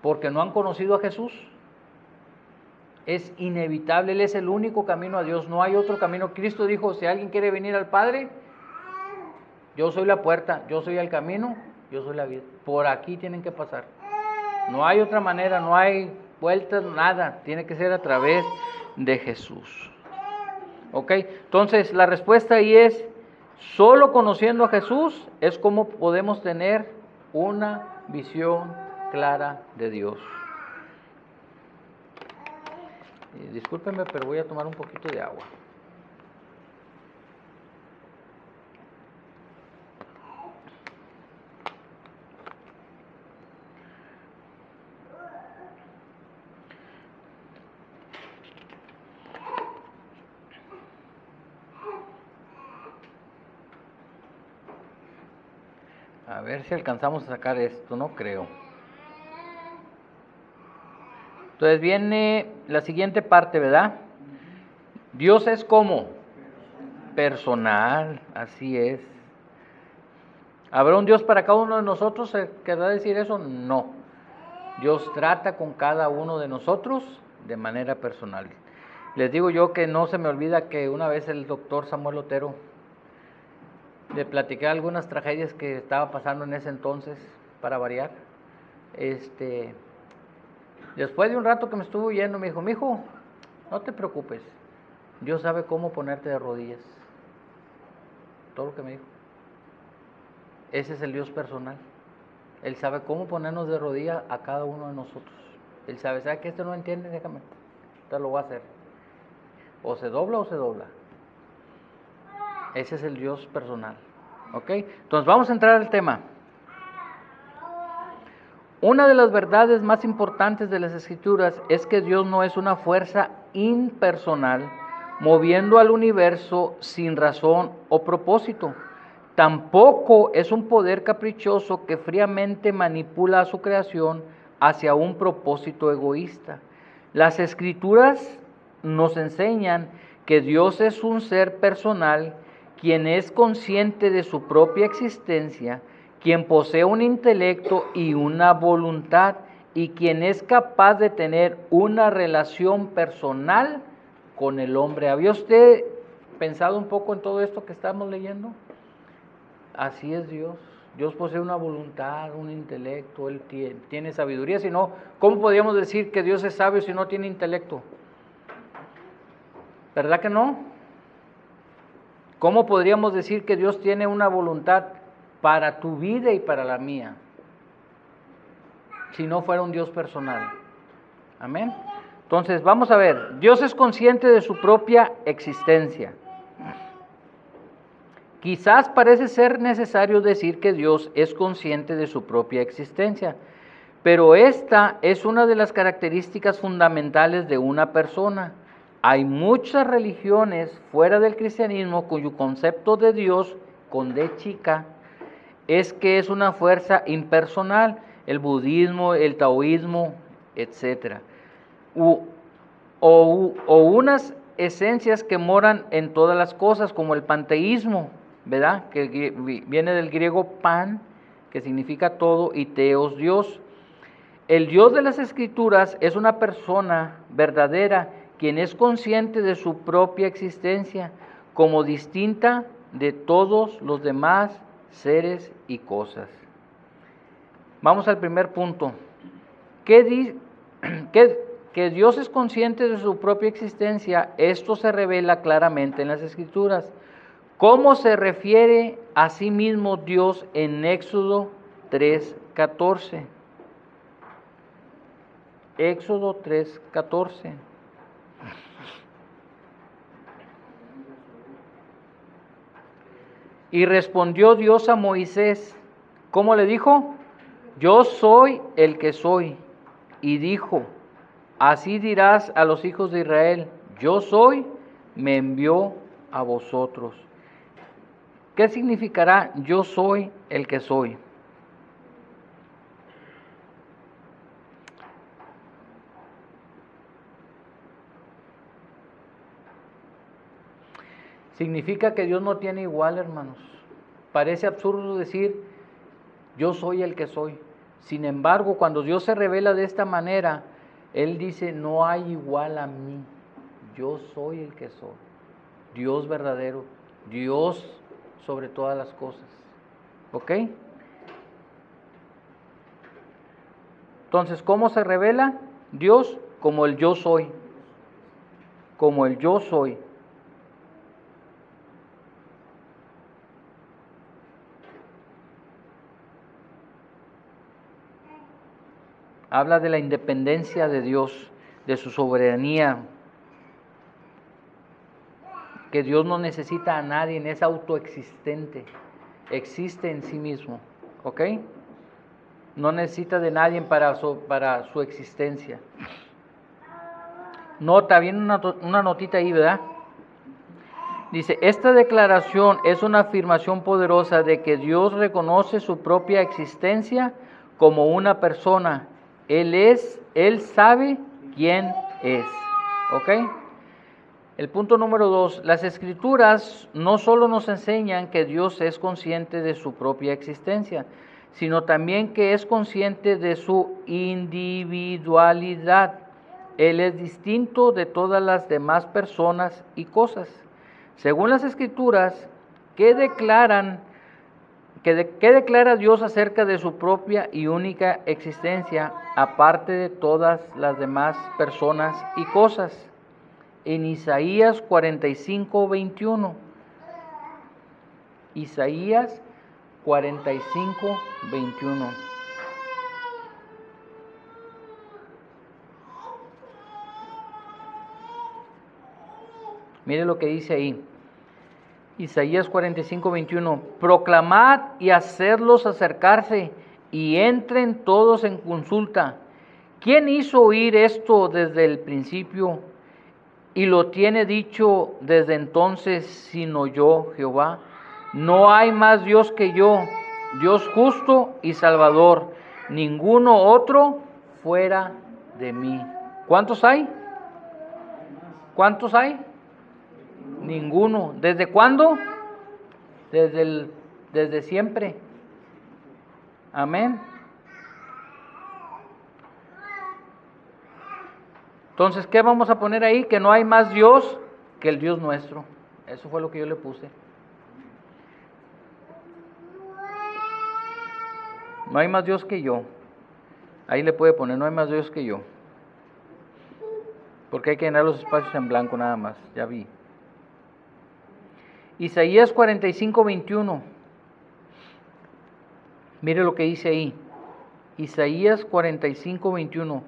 porque no han conocido a Jesús. Es inevitable, Él es el único camino a Dios, no hay otro camino. Cristo dijo, si alguien quiere venir al Padre, yo soy la puerta, yo soy el camino, yo soy la vida. Por aquí tienen que pasar. No hay otra manera, no hay vueltas, nada. Tiene que ser a través de Jesús. ¿Ok? Entonces, la respuesta ahí es, solo conociendo a Jesús es como podemos tener una visión clara de Dios. Discúlpenme, pero voy a tomar un poquito de agua. A ver si alcanzamos a sacar esto, no creo. Entonces viene la siguiente parte, ¿verdad? Dios es como personal, así es. ¿Habrá un Dios para cada uno de nosotros? ¿Se querrá decir eso? No. Dios trata con cada uno de nosotros de manera personal. Les digo yo que no se me olvida que una vez el doctor Samuel Otero le platiqué algunas tragedias que estaba pasando en ese entonces, para variar. Después de un rato que me estuvo oyendo, me dijo, mijo, no te preocupes, Dios sabe cómo ponerte de rodillas. Todo lo que me dijo. Ese es el Dios personal. Él sabe cómo ponernos de rodillas a cada uno de nosotros. Él sabe, ¿sabe que esto no entiende? Déjame, te lo voy a hacer. O se dobla o se dobla. Ese es el Dios personal. ¿Ok? Entonces vamos a entrar al tema. Una de las verdades más importantes de las Escrituras es que Dios no es una fuerza impersonal moviendo al universo sin razón o propósito. Tampoco es un poder caprichoso que fríamente manipula a su creación hacia un propósito egoísta. Las Escrituras nos enseñan que Dios es un ser personal, quien es consciente de su propia existencia, quien posee un intelecto y una voluntad, y quien es capaz de tener una relación personal con el hombre. ¿Había usted pensado un poco en todo esto que estamos leyendo? Así es Dios. Dios posee una voluntad, un intelecto, Él tiene sabiduría. Si no, ¿cómo podríamos decir que Dios es sabio si no tiene intelecto? ¿Verdad que no? ¿Cómo podríamos decir que Dios tiene una voluntad para tu vida y para la mía, si no fuera un Dios personal? Amén. Entonces, vamos a ver, Dios es consciente de su propia existencia. Quizás parece ser necesario decir que Dios es consciente de su propia existencia, pero esta es una de las características fundamentales de una persona. Hay muchas religiones fuera del cristianismo cuyo concepto de Dios, con D chica, es que es una fuerza impersonal, el budismo, el taoísmo, etc. O unas esencias que moran en todas las cosas, como el panteísmo, ¿verdad? Que viene del griego pan, que significa todo, y teos, Dios. El Dios de las Escrituras es una persona verdadera, quien es consciente de su propia existencia, como distinta de todos los demás seres y cosas. Vamos al primer punto. Que Dios es consciente de su propia existencia, esto se revela claramente en las Escrituras. ¿Cómo se refiere a sí mismo Dios en Éxodo 3:14? Éxodo 3:14. Y respondió Dios a Moisés, ¿cómo le dijo? Yo soy el que soy. Y dijo, así dirás a los hijos de Israel, yo soy, me envió a vosotros. ¿Qué significará yo soy el que soy? Significa que Dios no tiene igual, hermanos. Parece absurdo decir, yo soy el que soy. Sin embargo, cuando Dios se revela de esta manera, Él dice, no hay igual a mí. Yo soy el que soy. Dios verdadero, Dios sobre todas las cosas. ¿Ok? Entonces, ¿cómo se revela Dios? Como el yo soy. Como el yo soy. Habla de la independencia de Dios, de su soberanía, que Dios no necesita a nadie, es autoexistente, existe en sí mismo, ¿ok? No necesita de nadie para su existencia. Nota, viene una notita ahí, ¿verdad? Dice, esta declaración es una afirmación poderosa de que Dios reconoce su propia existencia como una persona. Él sabe quién es, ¿ok? El punto número 2, las Escrituras no solo nos enseñan que Dios es consciente de su propia existencia, sino también que es consciente de su individualidad. Él es distinto de todas las demás personas y cosas. Según las Escrituras, ¿qué declara Dios acerca de su propia y única existencia, aparte de todas las demás personas y cosas? En Isaías 45:21. Isaías 45:21. Mire lo que dice ahí. Isaías 45:21. Proclamad y hacedlos acercarse y entren todos en consulta. ¿Quién hizo oír esto desde el principio? Y lo tiene dicho desde entonces, sino yo, Jehová. No hay más Dios que yo, Dios justo y salvador, ninguno otro fuera de mí. ¿Cuántos hay? ¿Cuántos hay? Ninguno. ¿Desde cuándo? Desde siempre. Amén. Entonces, ¿qué vamos a poner ahí? Que no hay más Dios que el Dios nuestro. Eso fue lo que yo le puse. No hay más Dios que yo. Ahí le puede poner, no hay más Dios que yo. Porque hay que llenar los espacios en blanco nada más, ya vi. Isaías 45, 21. Mire lo que dice ahí. Isaías 45, 21.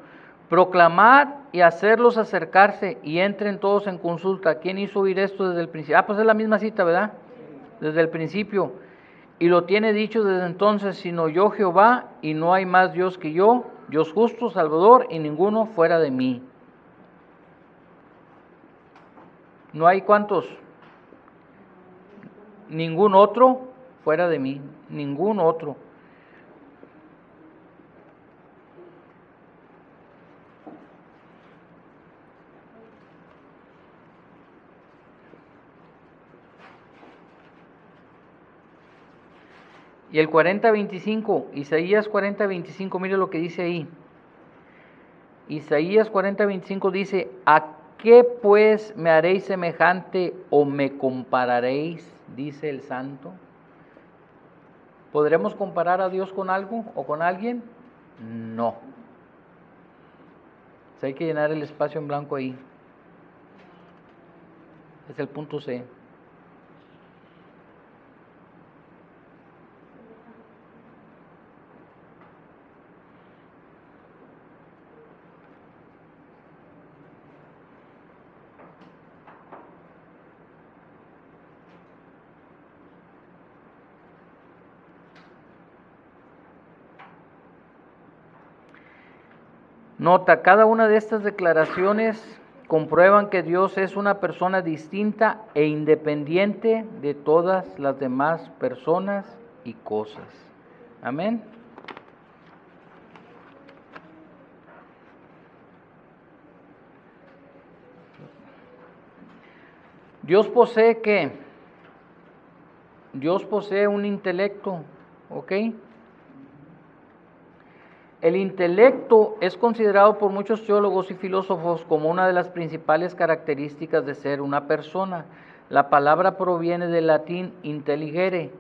Proclamad y hacerlos acercarse y entren todos en consulta. ¿Quién hizo oír esto desde el principio? Pues es la misma cita, ¿verdad? Desde el principio. Y lo tiene dicho desde entonces, sino yo Jehová, y no hay más Dios que yo, Dios justo, Salvador, y ninguno fuera de mí. ¿No hay cuántos? Ningún otro fuera de mí, ningún otro. Y el 40:25, Isaías 40:25, mire lo que dice ahí. Isaías 40:25 dice, ¿a qué pues me haréis semejante o me compararéis? Dice el santo. ¿Podremos comparar a Dios con algo o con alguien? No. Hay que llenar el espacio en blanco ahí. Es el punto C. Nota, cada una de estas declaraciones comprueban que Dios es una persona distinta e independiente de todas las demás personas y cosas. Amén. Dios posee ¿qué? Dios posee un intelecto, ¿ok? El intelecto es considerado por muchos teólogos y filósofos como una de las principales características de ser una persona. La palabra proviene del latín intelligere.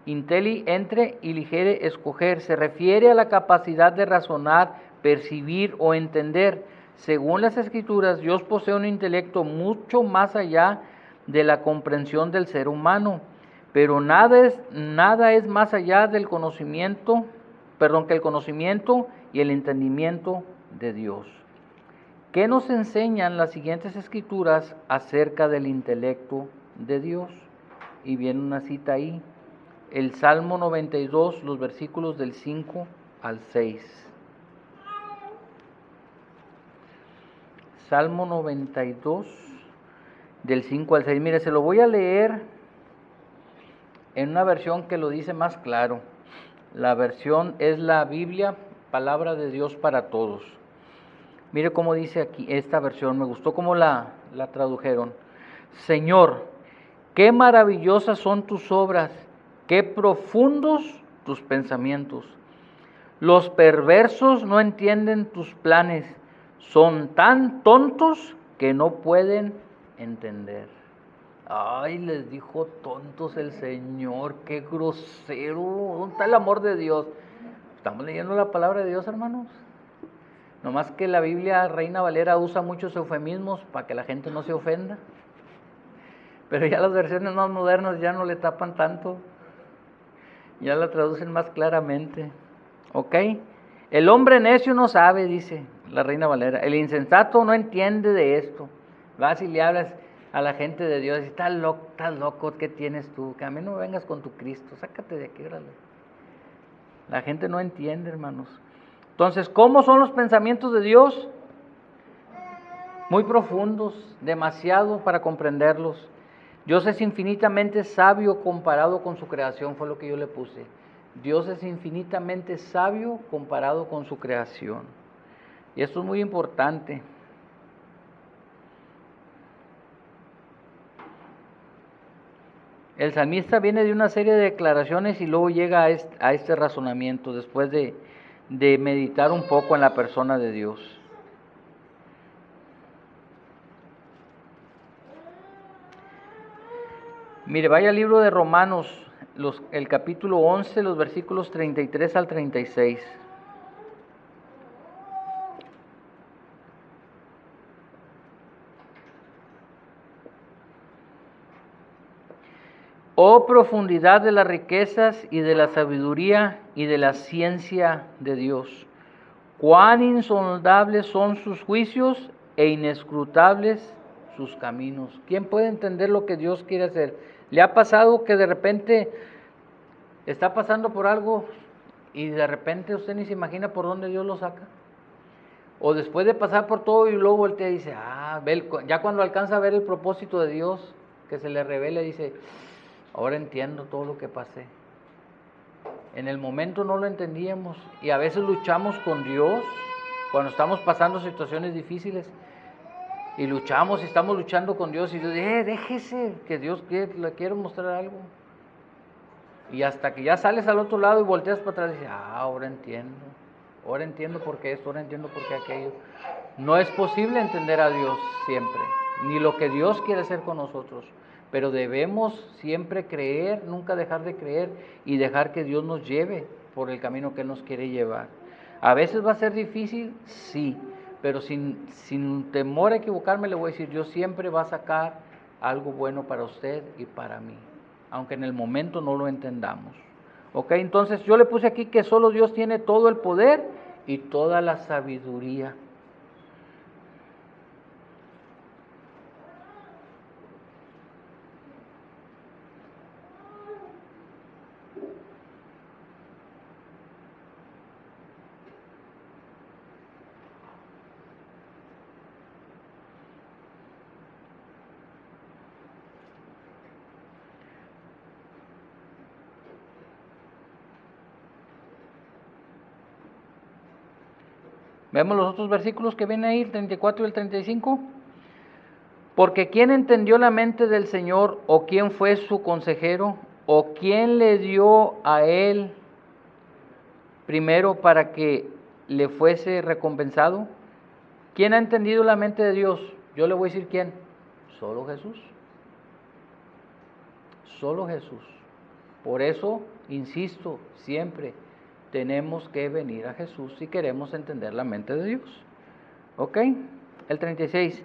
Intelli, entre, y ligere, escoger. Se refiere a la capacidad de razonar, percibir o entender. Según las Escrituras, Dios posee un intelecto mucho más allá de la comprensión del ser humano, pero nada es más allá del conocimiento, que el conocimiento y el entendimiento de Dios. ¿Qué nos enseñan las siguientes escrituras acerca del intelecto de Dios? Y viene una cita ahí, el Salmo 92, los versículos del 5 al 6. Salmo 92, del 5 al 6. Mire, se lo voy a leer en una versión que lo dice más claro. La versión es la Biblia, palabra de Dios para todos. Mire cómo dice aquí esta versión, me gustó cómo la tradujeron. Señor, qué maravillosas son tus obras, qué profundos tus pensamientos. Los perversos no entienden tus planes, son tan tontos que no pueden entender. Ay, les dijo tontos el Señor, qué grosero. ¿Dónde está el amor de Dios? Estamos leyendo la palabra de Dios, hermanos. Nomás que la Biblia Reina Valera usa muchos eufemismos para que la gente no se ofenda. Pero ya las versiones más modernas ya no le tapan tanto. Ya la traducen más claramente. ¿Ok? El hombre necio no sabe, dice la Reina Valera. El insensato no entiende de esto. Vas y le hablas a la gente de Dios y estás loco, ¿qué tienes tú? Que a mí no me vengas con tu Cristo, sácate de aquí, órale. La gente no entiende, hermanos. Entonces, ¿cómo son los pensamientos de Dios? Muy profundos, demasiado para comprenderlos. Dios es infinitamente sabio comparado con su creación, fue lo que yo le puse. Dios es infinitamente sabio comparado con su creación. Y esto es muy importante. El salmista viene de una serie de declaraciones y luego llega a este razonamiento después de meditar un poco en la persona de Dios. Mire, vaya al libro de Romanos, el capítulo 11, los versículos 33 al 36. Oh profundidad de las riquezas y de la sabiduría y de la ciencia de Dios. Cuán insondables son sus juicios e inescrutables sus caminos. ¿Quién puede entender lo que Dios quiere hacer? ¿Le ha pasado que de repente está pasando por algo y de repente usted ni se imagina por dónde Dios lo saca? O después de pasar por todo y luego voltea y dice, ya cuando alcanza a ver el propósito de Dios, que se le revela, dice, ahora entiendo todo lo que pasé. En el momento no lo entendíamos y a veces luchamos con Dios cuando estamos pasando situaciones difíciles y luchamos y estamos luchando con Dios y Dios dice, déjese, que Dios le quiere mostrar algo. Y hasta que ya sales al otro lado y volteas para atrás y dices, ahora entiendo por qué esto, ahora entiendo por qué aquello. No es posible entender a Dios siempre, ni lo que Dios quiere hacer con nosotros, pero debemos siempre creer, nunca dejar de creer y dejar que Dios nos lleve por el camino que Él nos quiere llevar. A veces va a ser difícil, sí, pero sin temor a equivocarme le voy a decir, Dios siempre va a sacar algo bueno para usted y para mí, aunque en el momento no lo entendamos. Ok, entonces yo le puse aquí que solo Dios tiene todo el poder y toda la sabiduría. Vemos los otros versículos que vienen ahí, el 34 y el 35. Porque ¿quién entendió la mente del Señor? ¿O quién fue su consejero? ¿O quién le dio a él primero para que le fuese recompensado? ¿Quién ha entendido la mente de Dios? Yo le voy a decir quién. Solo Jesús. Solo Jesús. Por eso, insisto, siempre tenemos que venir a Jesús si queremos entender la mente de Dios. ¿Ok? El 36.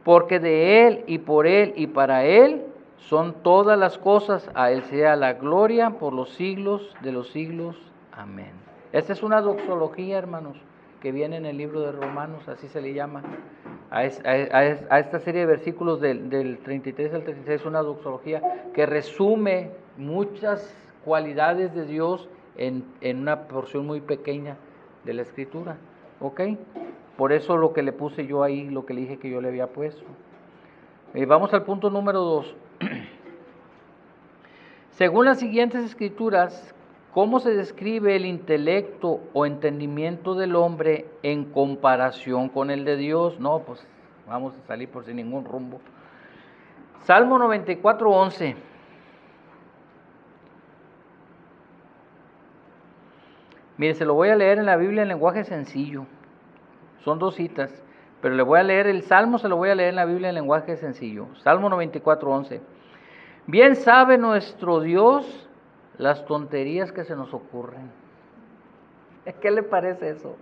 Porque de Él y por Él y para Él son todas las cosas, a Él sea la gloria por los siglos de los siglos. Amén. Esta es una doxología, hermanos, que viene en el libro de Romanos, así se le llama. A esta serie de versículos del 33 al 36, una doxología que resume muchas cualidades de Dios en una porción muy pequeña de la Escritura. ¿Ok? Por eso lo que le puse yo ahí, lo que le dije que yo le había puesto. Vamos al punto número 2. Según las siguientes escrituras, ¿cómo se describe el intelecto o entendimiento del hombre en comparación con el de Dios? No, pues vamos a salir por sin ningún rumbo. Salmo 94:11. Mire, se lo voy a leer en la Biblia en lenguaje sencillo. Son 2 citas, pero le voy a leer el Salmo, se lo voy a leer en la Biblia en lenguaje sencillo. Salmo 94:11. Bien sabe nuestro Dios las tonterías que se nos ocurren. ¿Qué le parece eso?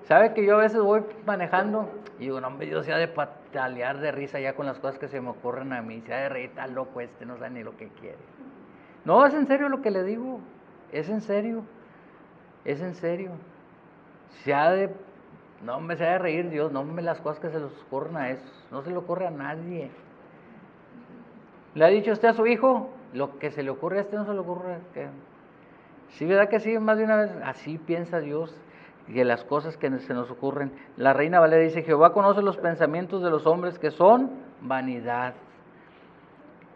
¿Sabe que yo a veces voy manejando y digo, no hombre, Dios se ha de patalear de risa ya con las cosas que se me ocurren a mí, se ha de reír, tan loco no sabe ni lo que quiere? No, es en serio lo que le digo, es en serio, es en serio. No me se ha de reír Dios, no me las cosas que se les ocurren a esos, no se le ocurre a nadie. ¿Le ha dicho usted a su hijo? Lo que se le ocurre a este no se le ocurre a este. Sí, ¿verdad que sí? Más de una vez, así piensa Dios y de las cosas que se nos ocurren. La Reina Valera dice, Jehová conoce los pensamientos de los hombres que son vanidad.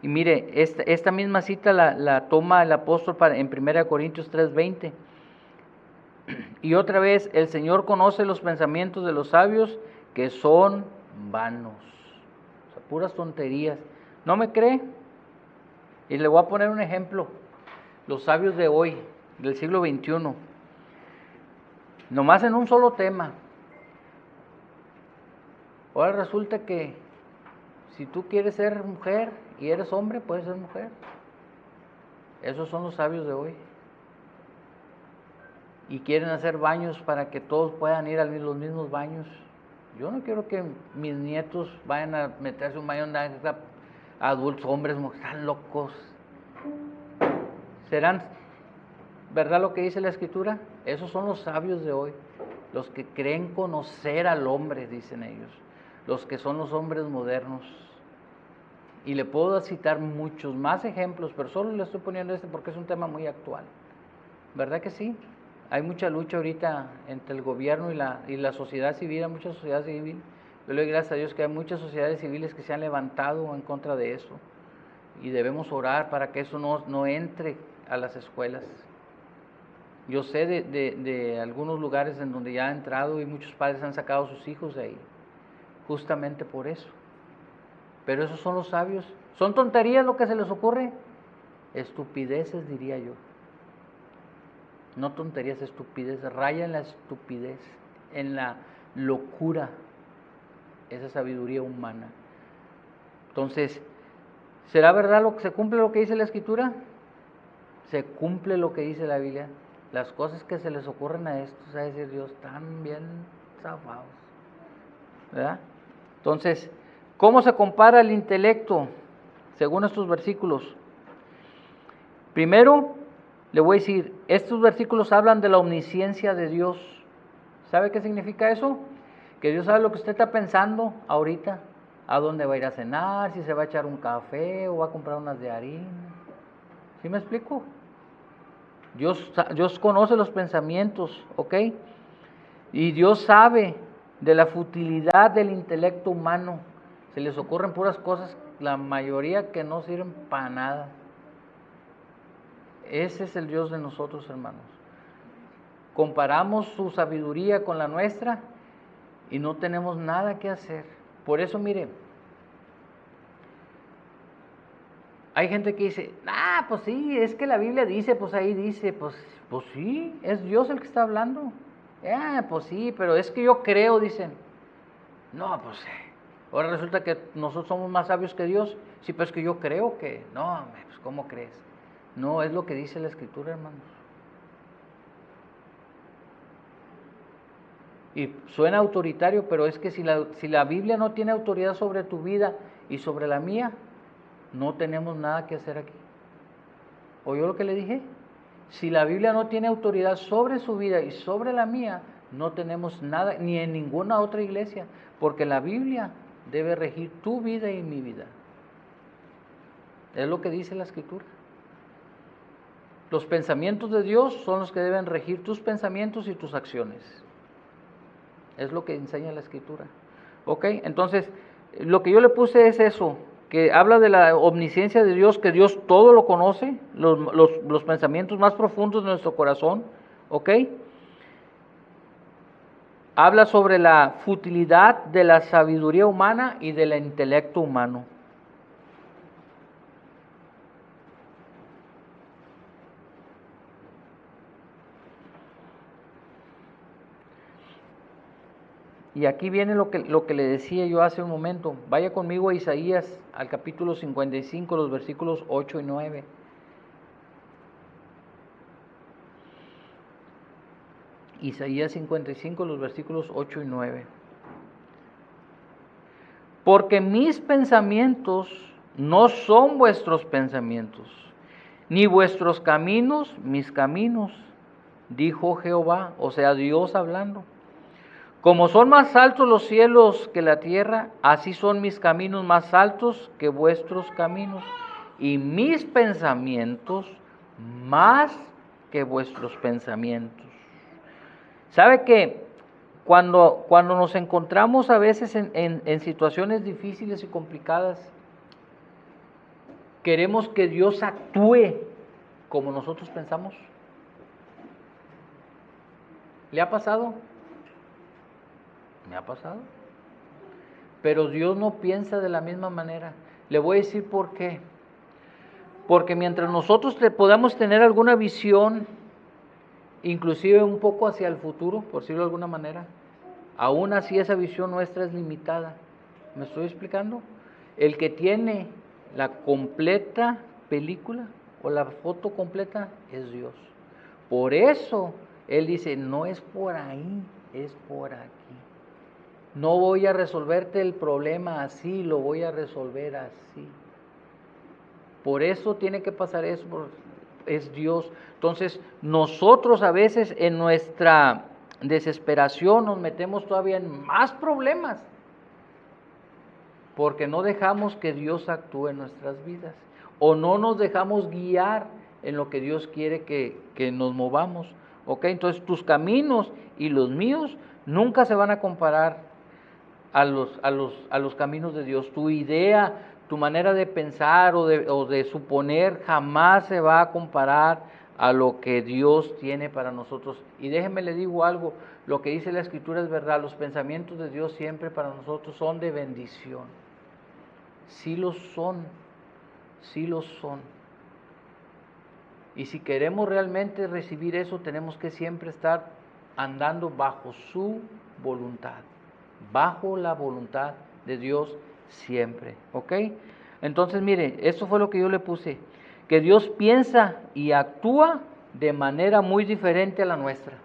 Y mire, esta misma cita la toma el apóstol en 1 Corintios 3:20. Y otra vez, el Señor conoce los pensamientos de los sabios que son vanos. O sea, puras tonterías. ¿No me cree? Y le voy a poner un ejemplo. Los sabios de hoy, del siglo XXI. Nomás en un solo tema. Ahora resulta que si tú quieres ser mujer y eres hombre, puedes ser mujer. Esos son los sabios de hoy. Y quieren hacer baños para que todos puedan ir a los mismos baños. Yo no quiero que mis nietos vayan a meterse un baño donde adultos, hombres, mujeres, están locos. ¿Serán verdad lo que dice la Escritura? Esos son los sabios de hoy, los que creen conocer al hombre, dicen ellos, los que son los hombres modernos. Y le puedo citar muchos más ejemplos, pero solo le estoy poniendo este porque es un tema muy actual. ¿Verdad que sí? Hay mucha lucha ahorita entre el gobierno y la sociedad civil, hay mucha sociedad civil. Yo le doy gracias a Dios que hay muchas sociedades civiles que se han levantado en contra de eso. Y debemos orar para que eso no entre a las escuelas. Yo sé de algunos lugares en donde ya ha entrado y muchos padres han sacado a sus hijos de ahí, justamente por eso. Pero esos son los sabios. ¿Son tonterías lo que se les ocurre? Estupideces, diría yo. No tonterías, estupideces. Raya en la estupidez, en la locura, esa sabiduría humana. Entonces, ¿será verdad lo que se cumple lo que dice la Escritura? Se cumple lo que dice la Biblia. Las cosas que se les ocurren a estos, a decir Dios, están bien zafados, ¿verdad? Entonces, ¿cómo se compara el intelecto según estos versículos? Primero, le voy a decir, estos versículos hablan de la omnisciencia de Dios. ¿Sabe qué significa eso? Que Dios sabe lo que usted está pensando ahorita, a dónde va a ir a cenar, si se va a echar un café o va a comprar unas de harina. ¿Sí me explico? Dios conoce los pensamientos, ¿ok? Y Dios sabe de la futilidad del intelecto humano. Se les ocurren puras cosas, la mayoría que no sirven para nada. Ese es el Dios de nosotros, hermanos. Comparamos su sabiduría con la nuestra y no tenemos nada que hacer. Por eso, mire, hay gente que dice, pues sí, es que la Biblia dice, pues ahí dice, pues sí, es Dios el que está hablando. Pues sí, pero es que yo creo, dicen. No, pues ahora resulta que nosotros somos más sabios que Dios. Sí, pero es que yo creo que, no, pues ¿cómo crees? No, es lo que dice la Escritura, hermanos. Y suena autoritario, pero es que si la Biblia no tiene autoridad sobre tu vida y sobre la mía, no tenemos nada que hacer aquí. ¿Oyó lo que le dije? Si la Biblia no tiene autoridad sobre su vida y sobre la mía, no tenemos nada, ni en ninguna otra iglesia, porque la Biblia debe regir tu vida y mi vida. Es lo que dice la Escritura. Los pensamientos de Dios son los que deben regir tus pensamientos y tus acciones. Es lo que enseña la Escritura. ¿Ok? Entonces, lo que yo le puse es eso, que habla de la omnisciencia de Dios, que Dios todo lo conoce, los pensamientos más profundos de nuestro corazón. ¿Ok? Habla sobre la futilidad de la sabiduría humana y del intelecto humano. Y aquí viene lo que le decía yo hace un momento. Vaya conmigo a Isaías, al capítulo 55, los versículos 8 y 9. Isaías 55, los versículos 8 y 9. Porque mis pensamientos no son vuestros pensamientos, ni vuestros caminos mis caminos, dijo Jehová, o sea, Dios hablando. Como son más altos los cielos que la tierra, así son mis caminos más altos que vuestros caminos, y mis pensamientos más que vuestros pensamientos. ¿Sabe que cuando nos encontramos a veces en situaciones difíciles y complicadas, queremos que Dios actúe como nosotros pensamos? ¿Le ha pasado? Me ha pasado. Pero Dios no piensa de la misma manera. Le voy a decir por qué. Porque mientras nosotros podamos tener alguna visión, inclusive un poco hacia el futuro, por decirlo de alguna manera, aún así esa visión nuestra es limitada. ¿Me estoy explicando? El que tiene la completa película o la foto completa es Dios. Por eso Él dice, no es por ahí, es por aquí. No voy a resolverte el problema así, lo voy a resolver así. por eso tiene que pasar eso, es Dios. Entonces, nosotros a veces en nuestra desesperación nos metemos todavía en más problemas, porque no dejamos que Dios actúe en nuestras vidas, o no nos dejamos guiar en lo que Dios quiere que nos movamos. ¿Ok? Entonces tus caminos y los míos nunca se van a comparar a los caminos de Dios. Tu idea, tu manera de pensar o de suponer jamás se va a comparar a lo que Dios tiene para nosotros. Y déjenme le digo algo, lo que dice la Escritura es verdad, los pensamientos de Dios siempre para nosotros son de bendición. Sí lo son, sí lo son. Y si queremos realmente recibir eso, tenemos que siempre estar andando bajo su voluntad, bajo la voluntad de Dios siempre, ¿ok? Entonces, mire, esto fue lo que yo le puse, que Dios piensa y actúa de manera muy diferente a la nuestra,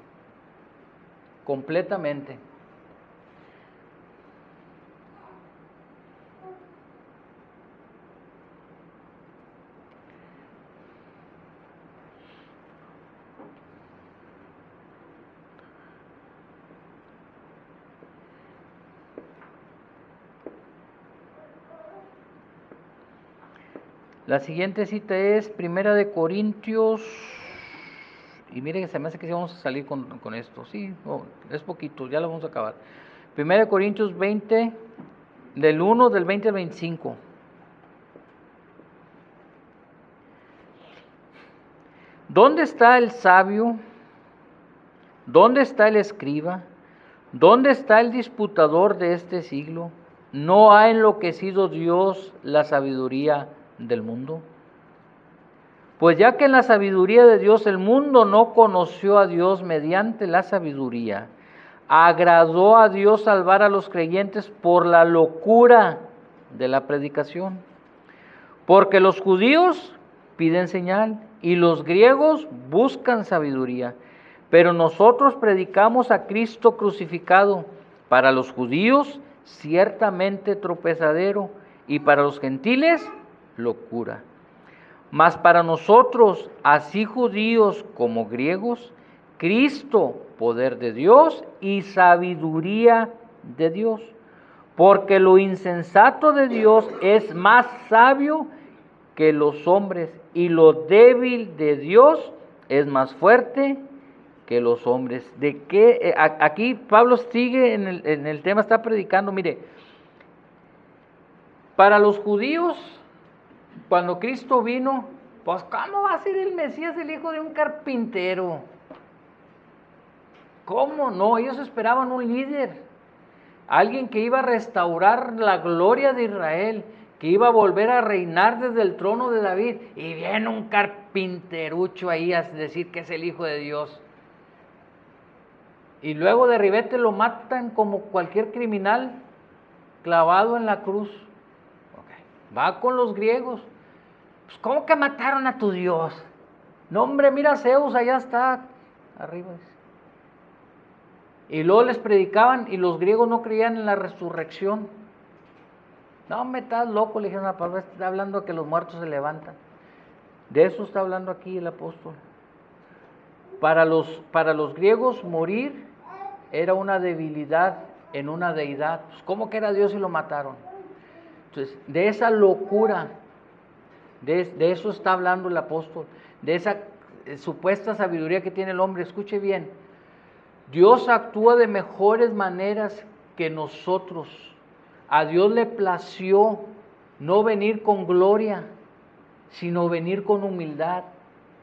completamente. La siguiente cita es Primera de Corintios, y miren, se me hace que sí vamos a salir con esto, sí, es poquito, ya lo vamos a acabar. Primera de Corintios 20, del 1, del 20 al 25. ¿Dónde está el sabio? ¿Dónde está el escriba? ¿Dónde está el disputador de este siglo? ¿No ha enloquecido Dios la sabiduría del mundo? Pues ya que en la sabiduría de Dios el mundo no conoció a Dios mediante la sabiduría, agradó a Dios salvar a los creyentes por la locura de la predicación. Porque los judíos piden señal y los griegos buscan sabiduría. Pero nosotros predicamos a Cristo crucificado, para los judíos ciertamente tropezadero y para los gentiles locura. Mas para nosotros, así judíos como griegos, Cristo, poder de Dios y sabiduría de Dios. Porque lo insensato de Dios es más sabio que los hombres, y lo débil de Dios es más fuerte que los hombres. ¿De qué? Aquí Pablo sigue en el tema, está predicando, mire, para los judíos, cuando Cristo vino, pues ¿cómo va a ser el Mesías el hijo de un carpintero? ¿Cómo no? Ellos esperaban un líder, alguien que iba a restaurar la gloria de Israel, que iba a volver a reinar desde el trono de David, y viene un carpinterucho ahí a decir que es el Hijo de Dios. Y luego de ribete lo matan como cualquier criminal, clavado en la cruz. Okay. Va con los griegos. Pues, ¿cómo que mataron a tu Dios? No, hombre, mira, Zeus allá está, arriba. Y luego les predicaban y los griegos no creían en la resurrección. No, me estás loco, le dijeron a Pablo, está hablando de que los muertos se levantan. De eso está hablando aquí el apóstol. Para los griegos morir era una debilidad en una deidad. Pues, ¿cómo que era Dios y lo mataron? Entonces, de esa locura, de eso está hablando el apóstol, de esa supuesta sabiduría que tiene el hombre. Escuche bien, Dios actúa de mejores maneras que nosotros. A Dios le plació no venir con gloria, sino venir con humildad.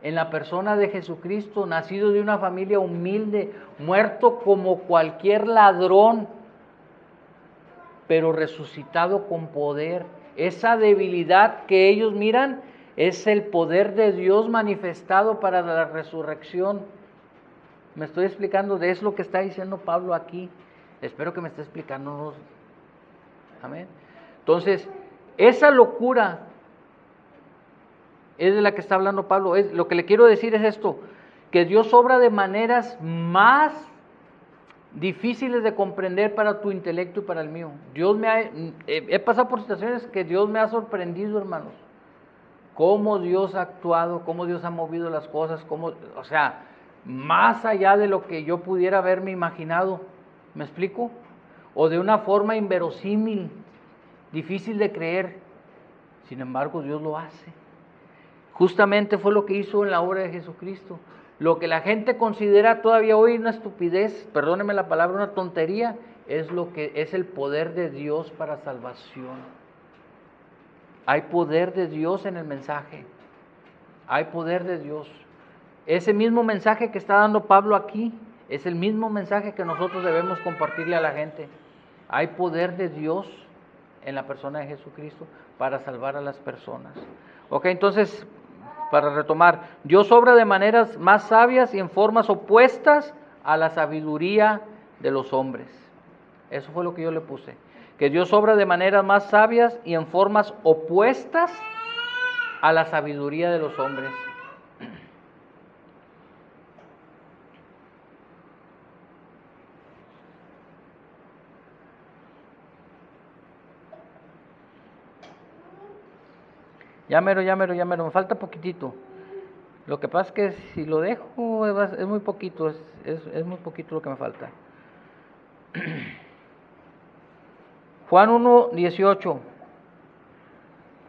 En la persona de Jesucristo, nacido de una familia humilde, muerto como cualquier ladrón, pero resucitado con poder. Esa debilidad que ellos miran es el poder de Dios manifestado para la resurrección. Me estoy explicando, de eso lo que está diciendo Pablo aquí. Espero que me esté explicando. Amén. Entonces, esa locura es de la que está hablando Pablo. Lo que le quiero decir es esto, que Dios obra de maneras más difíciles de comprender para tu intelecto y para el mío. He pasado por situaciones que Dios me ha sorprendido, hermanos, cómo Dios ha actuado, cómo Dios ha movido las cosas, o sea, más allá de lo que yo pudiera haberme imaginado, ¿me explico? O de una forma inverosímil, difícil de creer. Sin embargo, Dios lo hace. Justamente fue lo que hizo en la obra de Jesucristo. Lo que la gente considera todavía hoy una estupidez, perdónenme la palabra, una tontería, es lo que es el poder de Dios para salvación. Hay poder de Dios en el mensaje. Hay poder de Dios. Ese mismo mensaje que está dando Pablo aquí es el mismo mensaje que nosotros debemos compartirle a la gente. Hay poder de Dios en la persona de Jesucristo para salvar a las personas. Ok, entonces, para retomar, Dios obra de maneras más sabias y en formas opuestas a la sabiduría de los hombres. Eso fue lo que yo le puse. Que Dios obra de maneras más sabias y en formas opuestas a la sabiduría de los hombres. Ya mero, me falta poquitito. Lo que pasa es que si lo dejo es muy poquito, es muy poquito lo que me falta. Juan 1:18.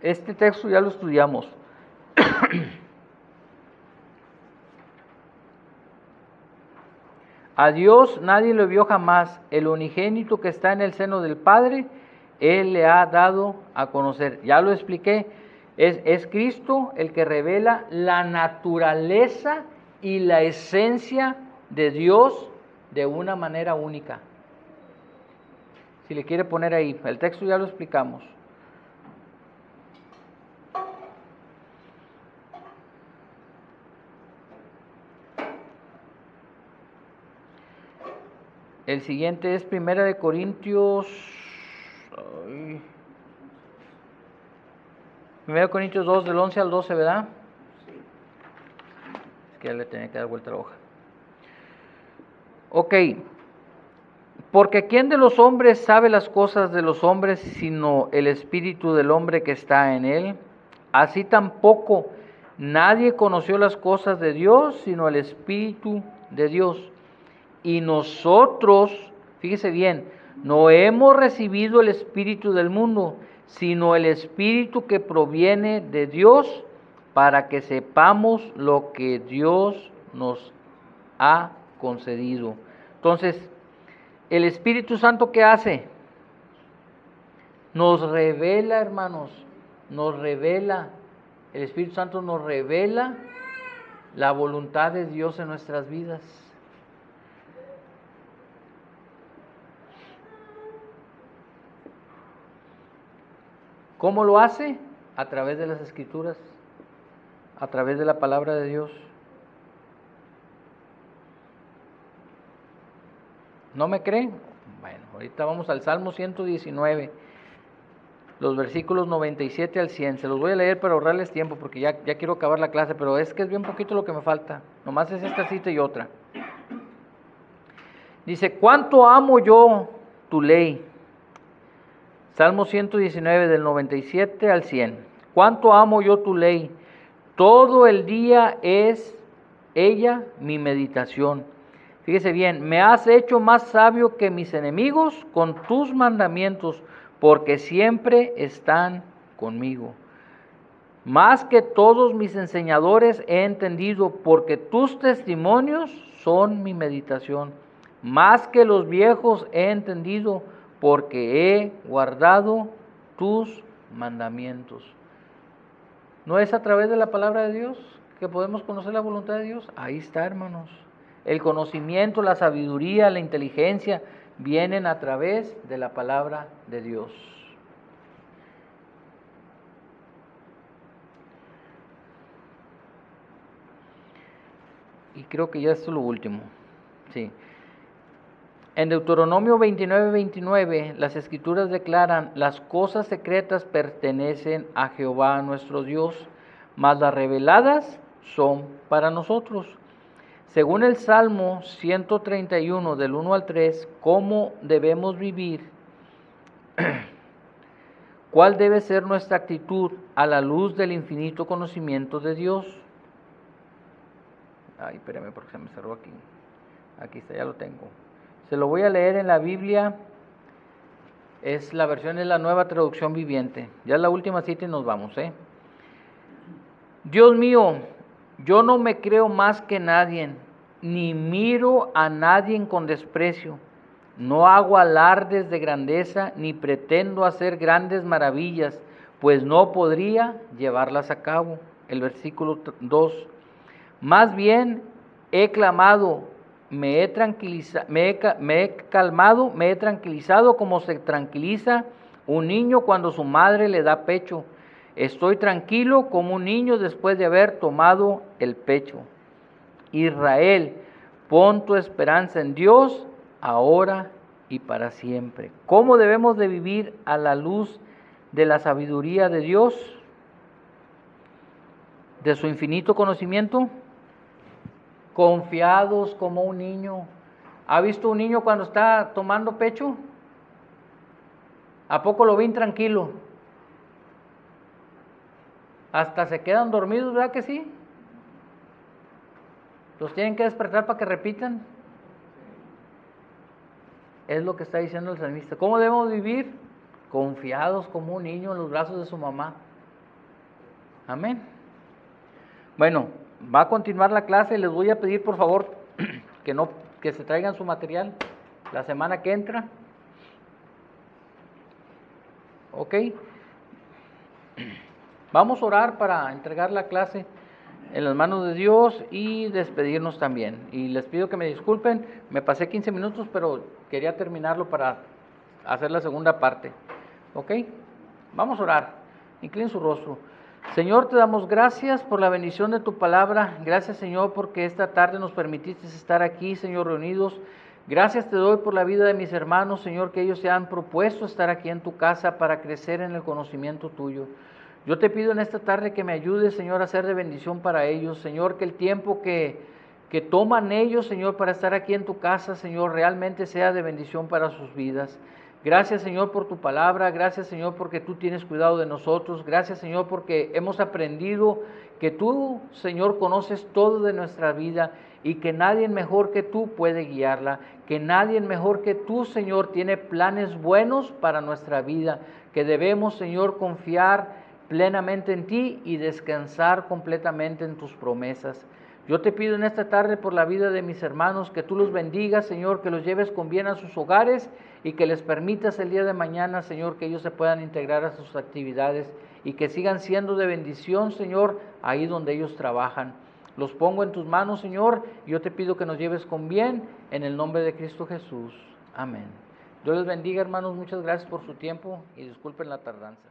Este texto ya lo estudiamos. A Dios nadie lo vio jamás, el unigénito que está en el seno del Padre, Él le ha dado a conocer. Ya lo expliqué, es Cristo el que revela la naturaleza y la esencia de Dios de una manera única. Si le quiere poner ahí, el texto ya lo explicamos. El siguiente es 1 Corintios 2 del 11 al 12, ¿verdad? Sí. Es que ya le tenía que dar vuelta a la hoja. Ok. Porque ¿quién de los hombres sabe las cosas de los hombres sino el espíritu del hombre que está en él? Así tampoco nadie conoció las cosas de Dios sino el espíritu de Dios. Y nosotros, fíjese bien, no hemos recibido el espíritu del mundo, sino el espíritu que proviene de Dios, para que sepamos lo que Dios nos ha concedido. Entonces, el Espíritu Santo, ¿qué hace? Nos revela, hermanos, nos revela. El Espíritu Santo nos revela la voluntad de Dios en nuestras vidas. ¿Cómo lo hace? A través de las Escrituras, a través de la palabra de Dios. ¿No me creen? Bueno, ahorita vamos al Salmo 119, los versículos 97 al 100. Se los voy a leer para ahorrarles tiempo porque ya quiero acabar la clase, pero es que es bien poquito lo que me falta. Nomás es esta cita y otra. Dice, ¿cuánto amo yo tu ley? Salmo 119 del 97 al 100. ¿Cuánto amo yo tu ley? Todo el día es ella mi meditación. Fíjese bien, me has hecho más sabio que mis enemigos con tus mandamientos, porque siempre están conmigo. Más que todos mis enseñadores he entendido, porque tus testimonios son mi meditación. Más que los viejos he entendido, porque he guardado tus mandamientos. ¿No es a través de la palabra de Dios que podemos conocer la voluntad de Dios? Ahí está, hermanos. El conocimiento, la sabiduría, la inteligencia vienen a través de la palabra de Dios. Y creo que ya esto es lo último. Sí. En Deuteronomio 29:29, las Escrituras declaran, las cosas secretas pertenecen a Jehová nuestro Dios, mas las reveladas son para nosotros. Según el Salmo 131, del 1 al 3, ¿cómo debemos vivir? ¿Cuál debe ser nuestra actitud a la luz del infinito conocimiento de Dios? Ay, espérame porque se me cerró aquí. Aquí está, ya lo tengo. Se lo voy a leer en la Biblia. La versión es la Nueva Traducción Viviente. Ya es la última cita y nos vamos, Dios mío, yo no me creo más que nadie, ni miro a nadie con desprecio. No hago alardes de grandeza, ni pretendo hacer grandes maravillas, pues no podría llevarlas a cabo. El versículo 2. Más bien he clamado, me he calmado, me he tranquilizado como se tranquiliza un niño cuando su madre le da pecho. Estoy tranquilo como un niño después de haber tomado el pecho. Israel, pon tu esperanza en Dios, ahora y para siempre. ¿Cómo debemos de vivir a la luz de la sabiduría de Dios? De su infinito conocimiento. Confiados como un niño. ¿Ha visto un niño cuando está tomando pecho? ¿A poco lo ven tranquilo? Hasta se quedan dormidos, ¿verdad que sí? ¿Los tienen que despertar para que repitan? Es lo que está diciendo el salmista. ¿Cómo debemos vivir? Confiados como un niño en los brazos de su mamá. Amén. Bueno, va a continuar la clase. Les voy a pedir por favor que se traigan su material la semana que entra. ¿Ok? Vamos a orar para entregar la clase en las manos de Dios y despedirnos también. Y les pido que me disculpen, me pasé 15 minutos, pero quería terminarlo para hacer la segunda parte. ¿Ok? Vamos a orar. Inclinen su rostro. Señor, te damos gracias por la bendición de tu palabra. Gracias, Señor, porque esta tarde nos permitiste estar aquí, Señor, reunidos. Gracias te doy por la vida de mis hermanos, Señor, que ellos se han propuesto estar aquí en tu casa para crecer en el conocimiento tuyo. Yo te pido en esta tarde que me ayudes, Señor, a ser de bendición para ellos. Señor, que el tiempo que toman ellos, Señor, para estar aquí en tu casa, Señor, realmente sea de bendición para sus vidas. Gracias, Señor, por tu palabra. Gracias, Señor, porque tú tienes cuidado de nosotros. Gracias, Señor, porque hemos aprendido que tú, Señor, conoces todo de nuestra vida y que nadie mejor que tú puede guiarla, que nadie mejor que tú, Señor, tiene planes buenos para nuestra vida, que debemos, Señor, confiar plenamente en ti y descansar completamente en tus promesas. Yo te pido en esta tarde por la vida de mis hermanos, que tú los bendigas, Señor, que los lleves con bien a sus hogares y que les permitas el día de mañana, Señor, que ellos se puedan integrar a sus actividades y que sigan siendo de bendición, Señor, ahí donde ellos trabajan. Los pongo en tus manos, Señor, y yo te pido que nos lleves con bien en el nombre de Cristo Jesús. Amén. Dios les bendiga, hermanos, muchas gracias por su tiempo y disculpen la tardanza.